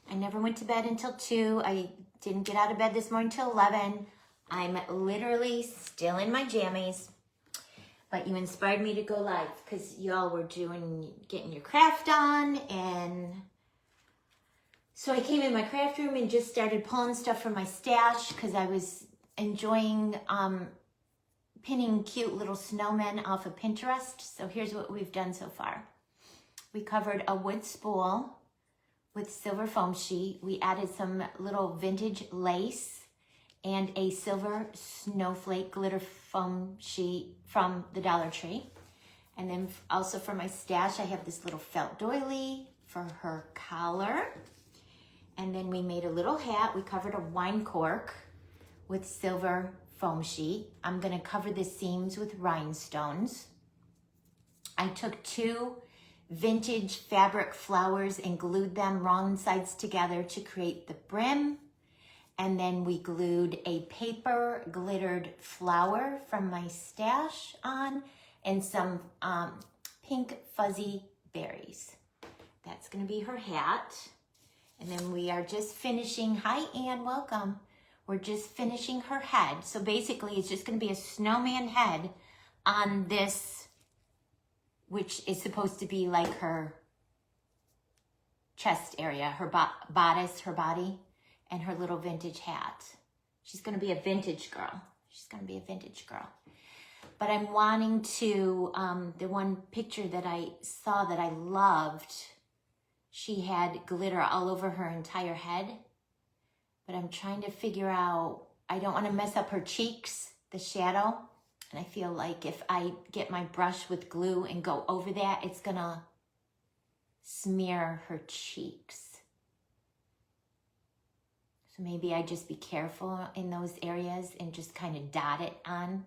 I never went to bed until 2. I didn't get out of bed this morning till 11. I'm literally still in my jammies. But you inspired me to go live because y'all were getting your craft on, and so I came in my craft room and just started pulling stuff from my stash because I was enjoying pinning cute little snowmen off of Pinterest. So here's what we've done so far. We covered a wood spool with silver foam sheet. We added some little vintage lace and a silver snowflake glitter foam sheet from the Dollar Tree. And then also for my stash, I have this little felt doily for her collar. And then we made a little hat. We covered a wine cork with silver foam sheet. I'm gonna cover the seams with rhinestones. I took 2 vintage fabric flowers and glued them wrong sides together to create the brim. And then we glued a paper glittered flower from my stash on and some pink fuzzy berries. That's gonna be her hat. And then we are just finishing, hi Anne, welcome. We're just finishing her head. So basically it's just gonna be a snowman head on this, which is supposed to be like her chest area, her bodice, her body, and her little vintage hat. She's gonna be a vintage girl. She's gonna be a vintage girl. But I'm wanting to, the one picture that I saw that I loved, she had glitter all over her entire head. But I'm trying to figure out, I don't wanna mess up her cheeks, the shadow. And I feel like if I get my brush with glue and go over that, it's gonna smear her cheeks. So maybe I just be careful in those areas and just kind of dot it on.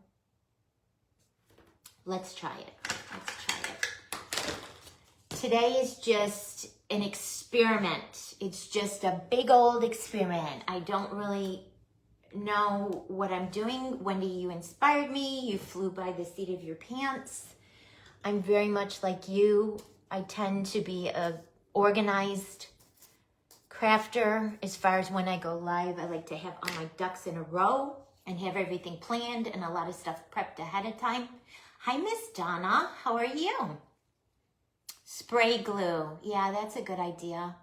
Let's try it. Let's try it. Today is just an experiment. It's just a big old experiment. I don't really know what I'm doing. Wendy, you inspired me. You flew by the seat of your pants. I'm very much like you. I tend to be a organized crafter. As far as when I go live, I like to have all my ducks in a row and have everything planned and a lot of stuff prepped ahead of time. Hi, Miss Donna. How are you? Spray glue. Yeah, that's a good idea.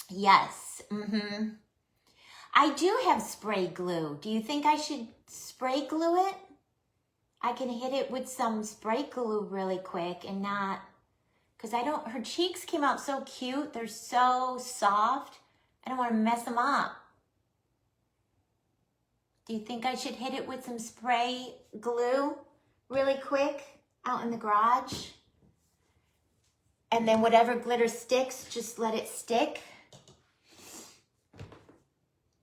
Yes. I do have spray glue. Do you think I should spray glue it? I can hit it with some spray glue really quick and not because her cheeks came out so cute. They're so soft. I don't want to mess them up. Do you think I should hit it with some spray glue really quick out in the garage? And then whatever glitter sticks, just let it stick.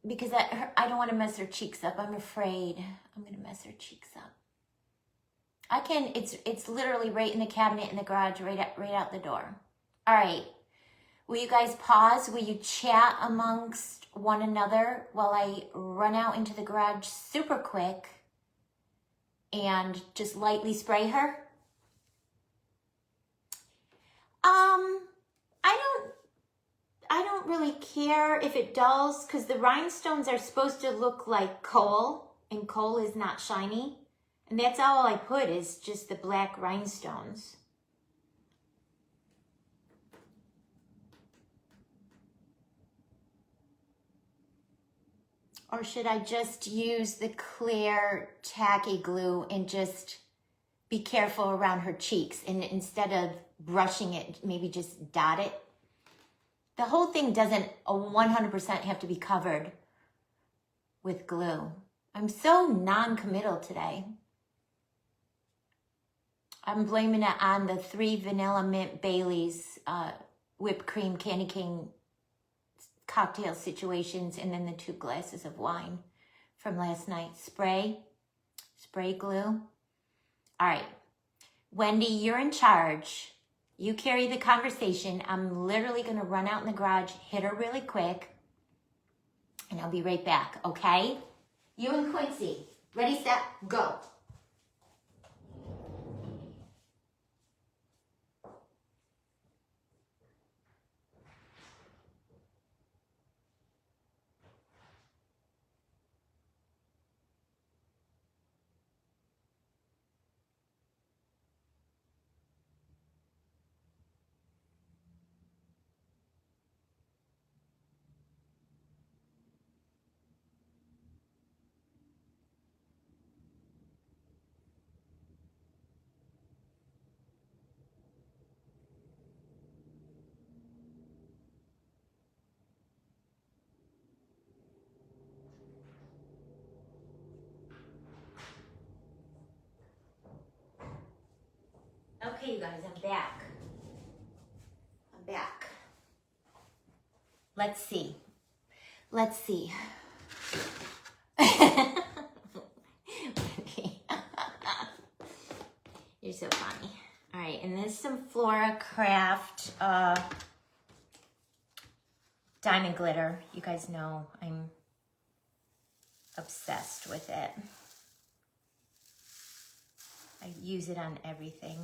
Because I don't want to mess her cheeks up. I'm afraid I'm going to mess her cheeks up. I can, it's literally right in the cabinet in the garage, right out the door. All right. Will you guys pause? Will you chat amongst one another while I run out into the garage super quick and just lightly spray her? I don't really care if it dulls, because the rhinestones are supposed to look like coal, and coal is not shiny. And that's all I put, is just the black rhinestones. Or should I just use the clear tacky glue and just be careful around her cheeks, and instead of brushing it, maybe just dot it? The whole thing doesn't 100% have to be covered with glue. I'm so non-committal today. I'm blaming it on the 3 vanilla mint Baileys whipped cream candy cane cocktail situations, and then the 2 glasses of wine from last night. Spray glue. All right, Wendy, you're in charge. You carry the conversation. I'm literally going to run out in the garage, hit her really quick, and I'll be right back, okay? You and Quincy, ready, set, go. Okay, you guys, I'm back. Let's see. You're so funny. All right, and this is some Flora Craft diamond glitter. You guys know I'm obsessed with it. I use it on everything.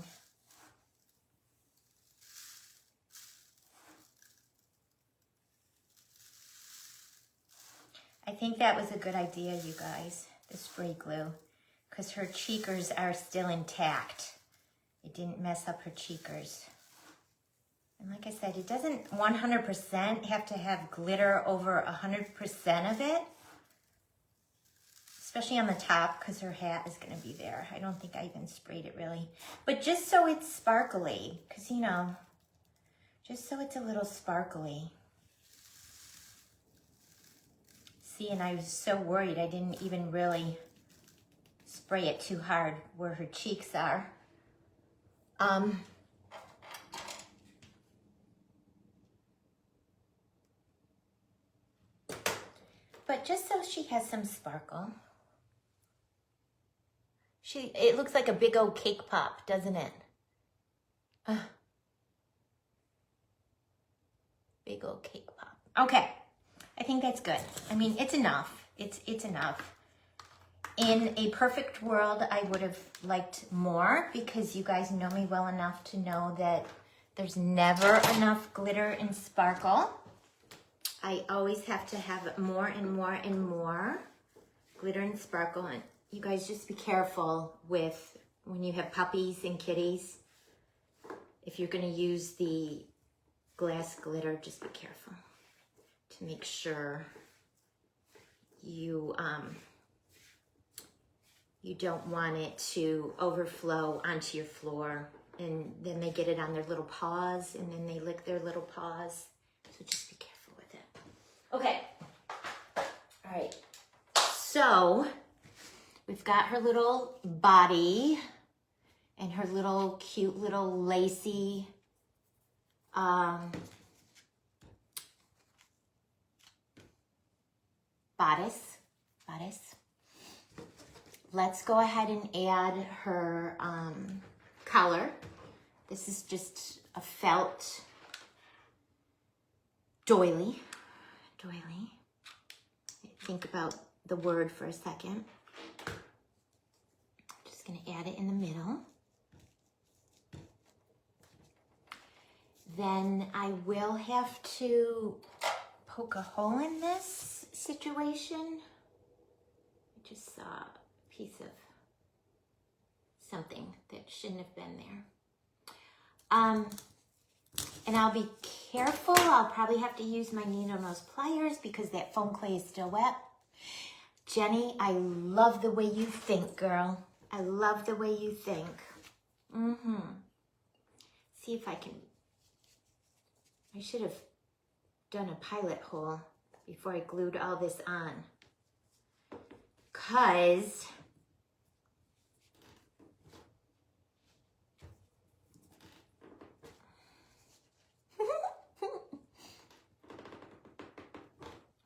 I think that was a good idea, you guys, the spray glue, because her cheekers are still intact. It didn't mess up her cheekers. And like I said, it doesn't 100% have to have glitter over 100% of it, especially on the top, because her hat is going to be there. I don't think I even sprayed it really. But just so it's sparkly, because, you know, just so it's a little sparkly. See, and I was so worried I didn't even really spray it too hard where her cheeks are. But just so she has some sparkle. It looks like a big old cake pop, doesn't it? Big old cake pop. Okay, I think that's good. I mean, it's enough. It's enough. In a perfect world, I would have liked more, because you guys know me well enough to know that there's never enough glitter and sparkle. I always have to have more and more and more glitter and sparkle. And you guys just be careful with when you have puppies and kitties. If you're going to use the glass glitter, just be careful to make sure you don't want it to overflow onto your floor and then they get it on their little paws, and then they lick their little paws. So just be careful with it. Okay. All right. So we've got her little body and her little cute little lacy bodice. Let's go ahead and add her collar. This is just a felt doily. Think about the word for a second. Just gonna add it in the middle. Then I will have to poke a hole in this situation. I just saw a piece of something that shouldn't have been there. And I'll be careful. I'll probably have to use my needle nose pliers because that foam clay is still wet. Jenny, I love the way you think, girl. I love the way you think. See if I can. I should have done a pilot hole before I glued all this on. 'Cause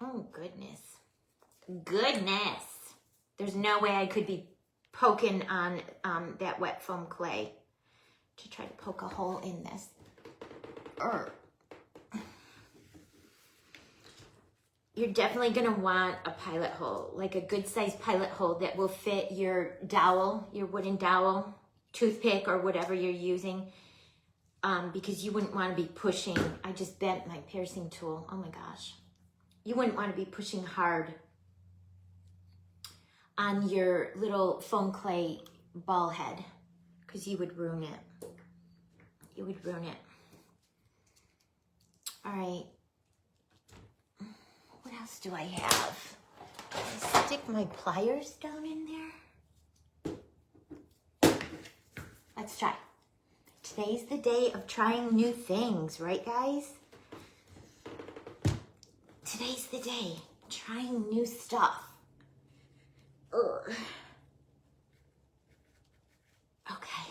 oh, goodness. There's no way I could be poking on that wet foam clay to try to poke a hole in this. You're definitely gonna want a pilot hole, like a good sized pilot hole that will fit your dowel, your wooden dowel, toothpick, or whatever you're using, because you wouldn't want to be pushing. I just bent my piercing tool. Oh my gosh. You wouldn't want to be pushing hard on your little foam clay ball head, because you would ruin it. You would ruin it. All right. What else do I have? Can I stick my pliers down in there? Let's try. Today's the day of trying new things, right, guys? Today's the day. Trying new stuff. Ugh. Okay,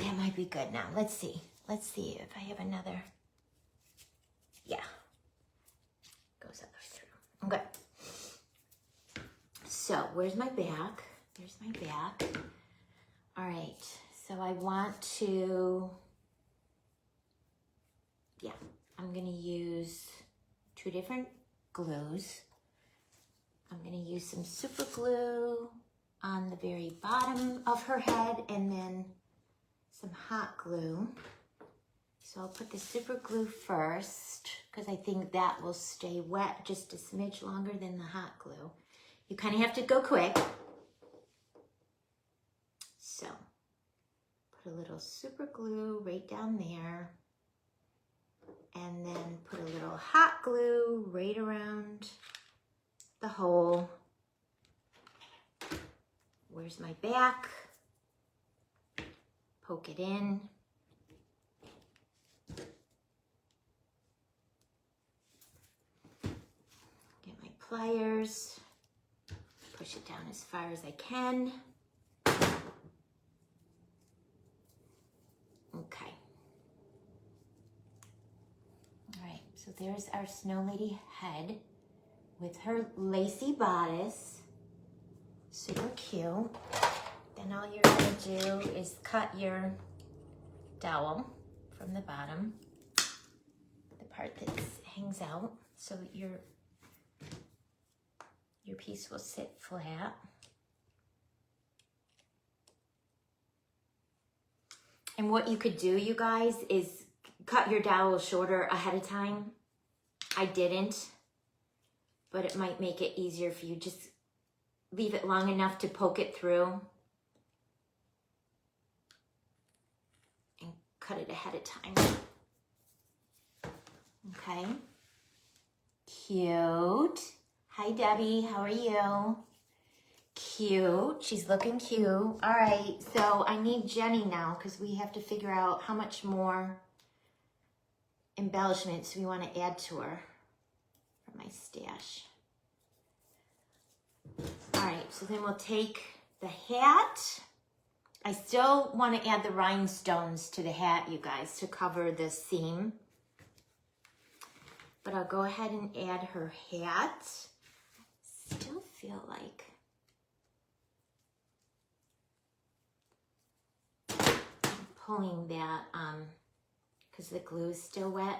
that might be good now. Let's see if I have another. Yeah. Goes up through. Okay. So where's my back? There's my back. All right. So I want to, I'm going to use 2 different glues. I'm going to use some super glue on the very bottom of her head and then some hot glue. So I'll put the super glue first because I think that will stay wet just a smidge longer than the hot glue. You kind of have to go quick. So put a little super glue right down there and then put a little hot glue right around the hole. Where's my back? Poke it in. Get my pliers. Push it down as far as I can. Okay. All right, so there's our Snow Lady head with her lacy bodice. Super cute. Then all you're gonna do is cut your dowel from the bottom, the part that hangs out, so your piece will sit flat. And what you could do, you guys, is cut your dowel shorter ahead of time. I didn't, but it might make it easier for you. Just leave it long enough to poke it through and cut it ahead of time. Okay. Cute. Hi, Debbie. How are you? cute. She's looking cute. All right, so I need Jenny now because we have to figure out how much more embellishments we want to add to her for my stash. All right, so then we'll take the hat. I still want to add the rhinestones to the hat, you guys, to cover the seam. But I'll go ahead and add her hat. Still feel like I'm pulling that because the glue is still wet.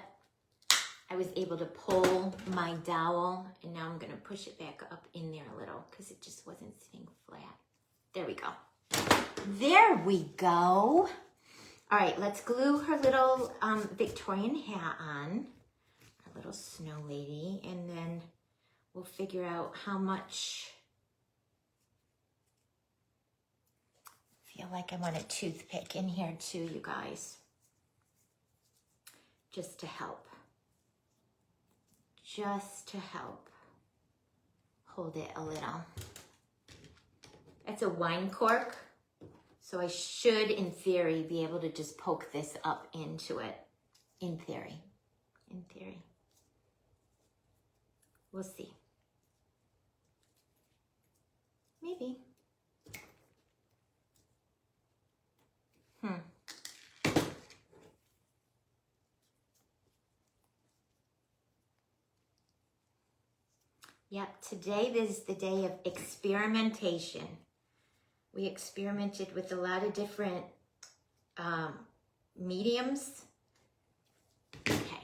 I was able to pull my dowel, and now I'm going to push it back up in there a little because it just wasn't sitting flat. There we go. There we go. All right, let's glue her little Victorian hat on, our little snow lady, and then we'll figure out how much. I feel like I want a toothpick in here too, you guys, just to help. Just to help hold it a little. That's a wine cork, so I should, in theory, be able to just poke this up into it. In theory. In theory. We'll see. Maybe. Yep, today is the day of experimentation. We experimented with a lot of different mediums. Okay,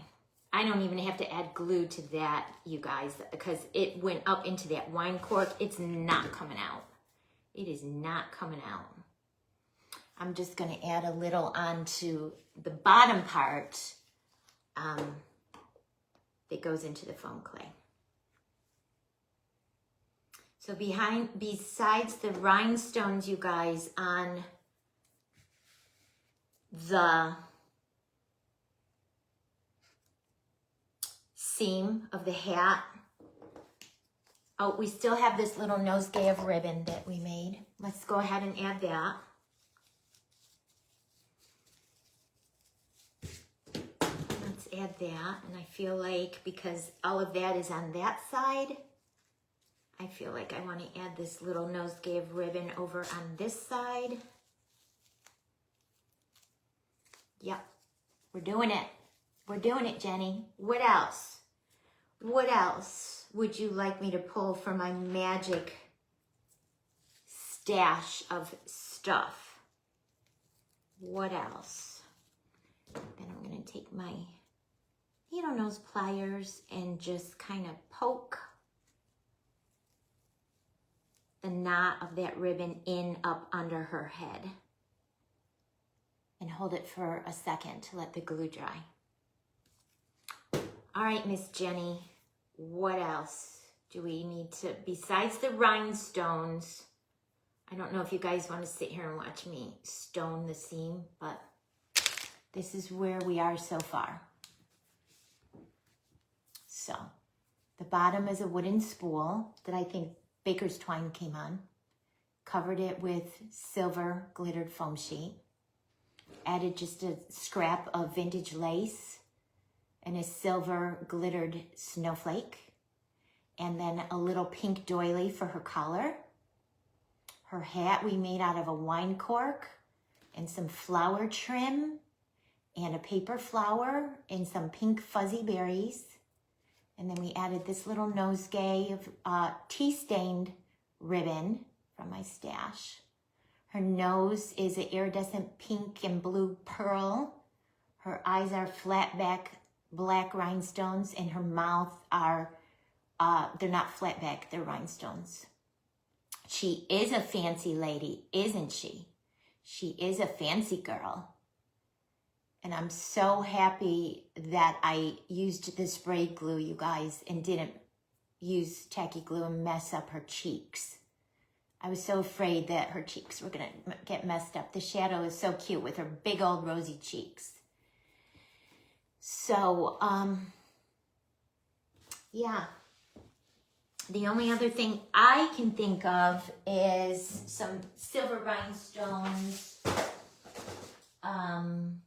I don't even have to add glue to that, you guys, because it went up into that wine cork. It's not coming out. It is not coming out. I'm just going to add a little onto the bottom part that goes into the foam clay. So besides the rhinestones, you guys, on the seam of the hat, oh, we still have this little nosegay of ribbon that we made. Let's go ahead and add that. Let's add that, and I feel like because all of that is on that side, I feel like I want to add this little nosegay of ribbon over on this side. Yep, we're doing it. We're doing it, Jenny. What else? What else would you like me to pull for my magic stash of stuff? What else? Then I'm going to take my needle nose pliers and just kind of poke the knot of that ribbon in up under her head and hold it for a second to let the glue dry. All right, Miss Jenny, what else do we need to, besides the rhinestones? I don't know if you guys want to sit here and watch me stone the seam, but this is where we are so far. So the bottom is a wooden spool that I think baker's twine came on, covered it with silver glittered foam sheet, added just a scrap of vintage lace and a silver glittered snowflake, and then a little pink doily for her collar. Her hat we made out of a wine cork and some flower trim and a paper flower and some pink fuzzy berries. And then we added this little nosegay of tea-stained ribbon from my stash. Her nose is an iridescent pink and blue pearl. Her eyes are flat back black rhinestones, and her mouth are, they're not flat back, they're rhinestones. She is a fancy lady, isn't she? She is a fancy girl. And I'm so happy that I used the spray glue, you guys, and didn't use tacky glue and mess up her cheeks. I was so afraid that her cheeks were going to get messed up. The shadow is so cute with her big old rosy cheeks. So, yeah. The only other thing I can think of is some silver rhinestones. And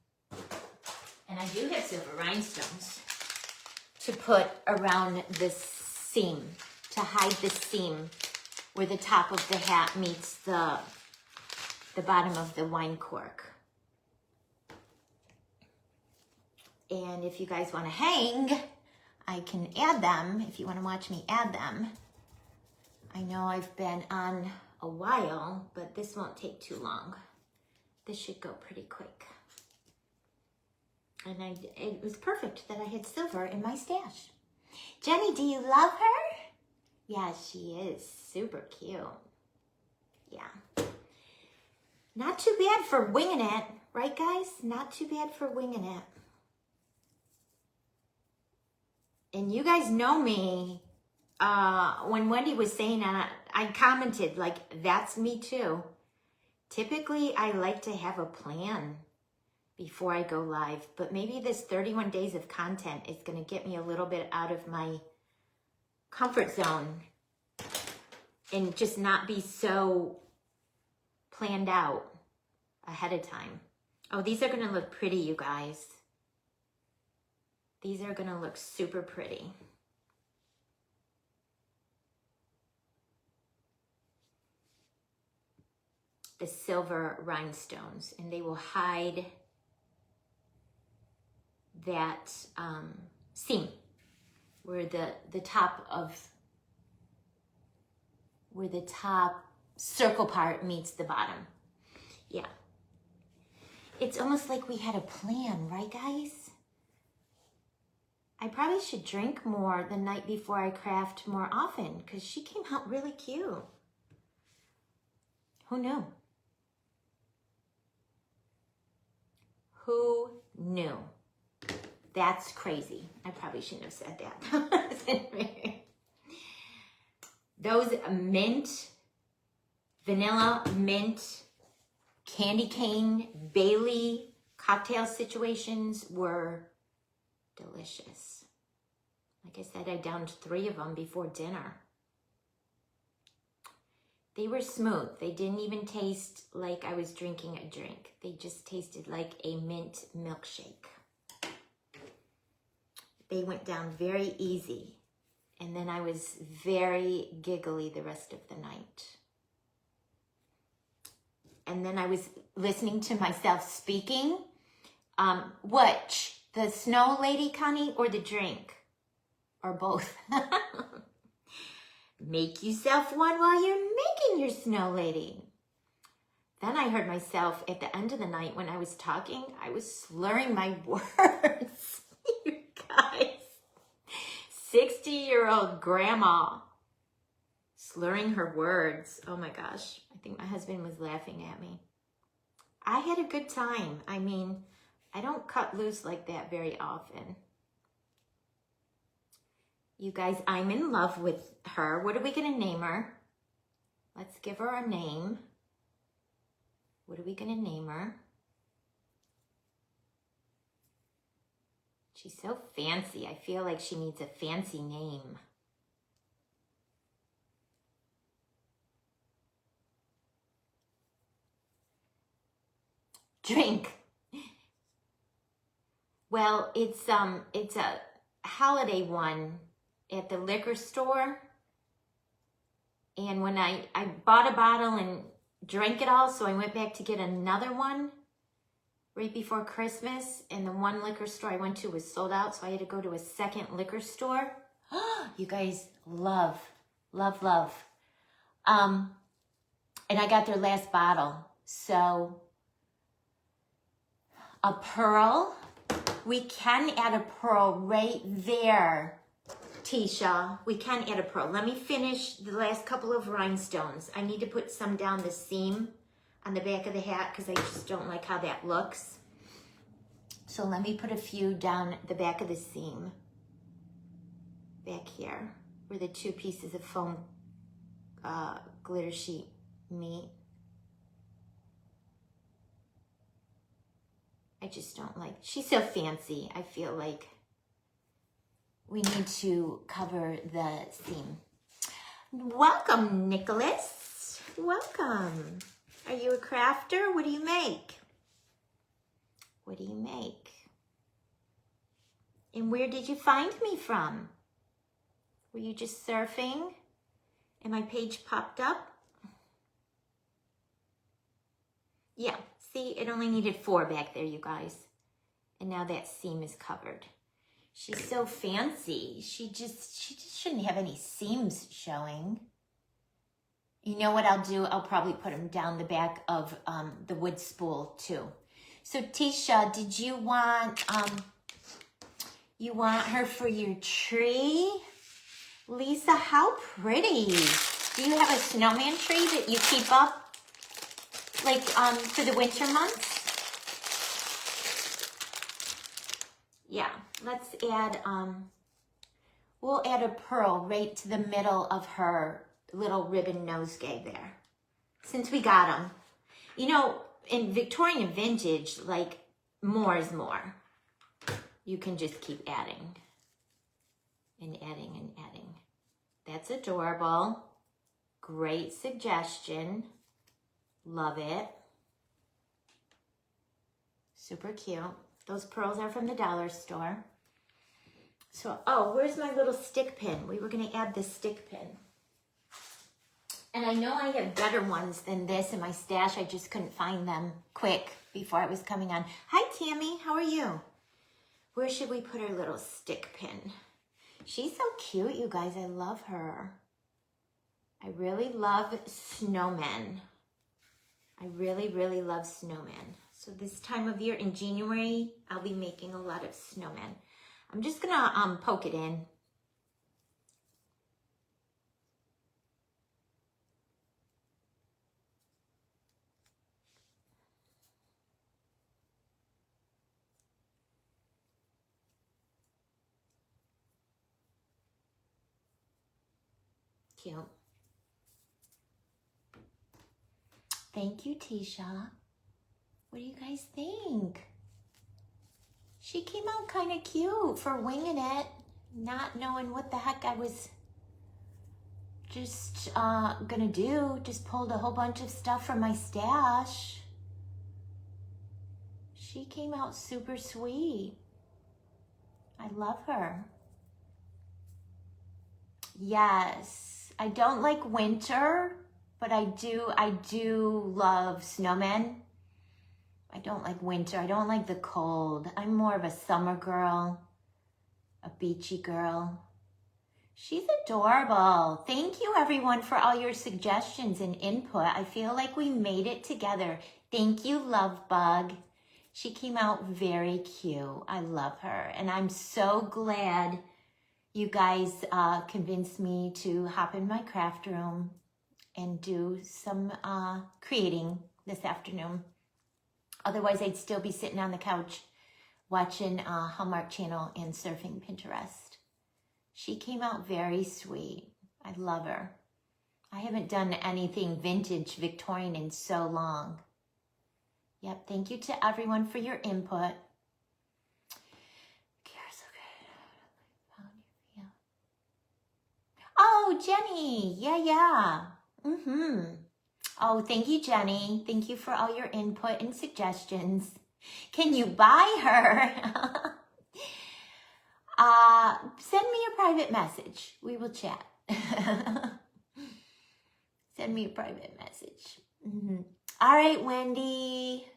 I do have silver rhinestones to put around the seam, to hide the seam where the top of the hat meets the bottom of the wine cork. And if you guys want to hang, I can add them if you want to watch me add them. I know I've been on a while, but this won't take too long. This should go pretty quick. And it was perfect that I had silver in my stash. Jenny, do you love her? Yeah, she is super cute. Yeah. Not too bad for winging it, right guys? Not too bad for winging it. And you guys know me, when Wendy was saying that, I commented, like, that's me too. Typically, I like to have a plan before I go live, but maybe this 31 days of content is going to get me a little bit out of my comfort zone and just not be so planned out ahead of time. Oh, these are going to look pretty, you guys. These are going to look super pretty. The silver rhinestones, and they will hide that seam where the top circle part meets the bottom. Yeah. It's almost like we had a plan, right guys? I probably should drink more the night before I craft more often because she came out really cute. Who knew? Who knew? That's crazy. I probably shouldn't have said that. Those mint, vanilla, mint, candy cane, Bailey cocktail situations were delicious. Like I said, I downed 3 of them before dinner. They were smooth. They didn't even taste like I was drinking a drink. They just tasted like a mint milkshake. They went down very easy. And then I was very giggly the rest of the night. And then I was listening to myself speaking. Which? The Snowlady, Connie, or the drink? Or both? Make yourself one while you're making your Snowlady. Then I heard myself at the end of the night when I was talking, I was slurring my words. You guys. 60-year-old grandma slurring her words. Oh my gosh. I think my husband was laughing at me. I had a good time. I mean, I don't cut loose like that very often. You guys, I'm in love with her. What are we going to name her? Let's give her a name. What are we going to name her? She's so fancy. I feel like she needs a fancy name. Drink. Well, it's a holiday one at the liquor store. And when I bought a bottle and drank it all, so I went back to get another one right before Christmas, and the one liquor store I went to was sold out, so I had to go to a second liquor store. You guys, love. And I got their last bottle. So, a pearl. We can add a pearl right there, Tisha. We can add a pearl. Let me finish the last couple of rhinestones. I need to put some down the seam on the back of the hat because I just don't like how that looks. So let me put a few down the back of the seam. Back here, where the 2 pieces of foam glitter sheet meet. I just don't like, she's so fancy. I feel like we need to cover the seam. Welcome, Nicholas. Welcome. Are you a crafter? What do you make? What do you make? And where did you find me from? Were you just surfing and my page popped up? Yeah, see, it only needed 4 back there, you guys. And now that seam is covered. She's so fancy. She just shouldn't have any seams showing. You know what I'll do? I'll probably put them down the back of the wood spool too. So Tisha, did you want her for your tree? Lisa, how pretty. Do you have a snowman tree that you keep up like for the winter months? Yeah, let's add, we'll add a pearl right to the middle of her little ribbon nosegay there, since we got them. You know, in Victorian vintage, like, more is more. You can just keep adding and adding and adding. That's adorable. Great suggestion. Love it. Super cute. Those pearls are from the dollar store. So, oh, where's my little stick pin? We were going to add the stick pin. And I know I have better ones than this in my stash. I just couldn't find them quick before I was coming on. Hi, Tammy. How are you? Where should we put our little stick pin? She's so cute, you guys. I love her. I really love snowmen. I really, really love snowmen. So this time of year in January, I'll be making a lot of snowmen. I'm just gonna poke it in. Cute. Thank you, Tisha. What do you guys think? She came out kind of cute for winging it, not knowing what the heck I was just gonna do. Just pulled a whole bunch of stuff from my stash. She came out super sweet. I love her. Yes, I don't like winter, but I do love snowmen. I don't like winter. I don't like the cold. I'm more of a summer girl, a beachy girl. She's adorable. Thank you, everyone, for all your suggestions and input. I feel like we made it together. Thank you, Love Bug. She came out very cute. I love her. And I'm so glad you guys convinced me to hop in my craft room and do some creating this afternoon. Otherwise, I'd still be sitting on the couch watching Hallmark Channel and surfing Pinterest. She came out very sweet. I love her. I haven't done anything vintage Victorian in so long. Yep, thank you to everyone for your input. Oh, Jenny. Yeah. Oh, thank you, Jenny. Thank you for all your input and suggestions. Can you buy her? Send me a private message. We will chat. Send me a private message. All right, Wendy.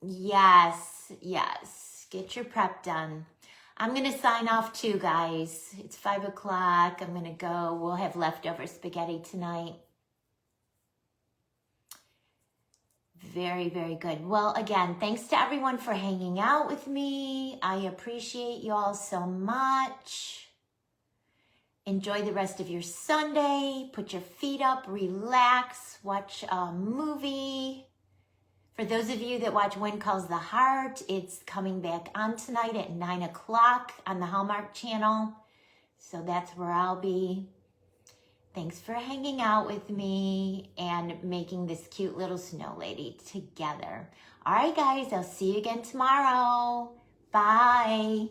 Yes. Get your prep done. I'm going to sign off too, guys. It's 5 o'clock. I'm going to go. We'll have leftover spaghetti tonight. Very, very good. Well, again, thanks to everyone for hanging out with me. I appreciate you all so much. Enjoy the rest of your Sunday. Put your feet up, relax, watch a movie. For those of you that watch When Calls the Heart, it's coming back on tonight at 9 o'clock on the Hallmark Channel. So that's where I'll be. Thanks for hanging out with me and making this cute little snow lady together. All right, guys, I'll see you again tomorrow. Bye.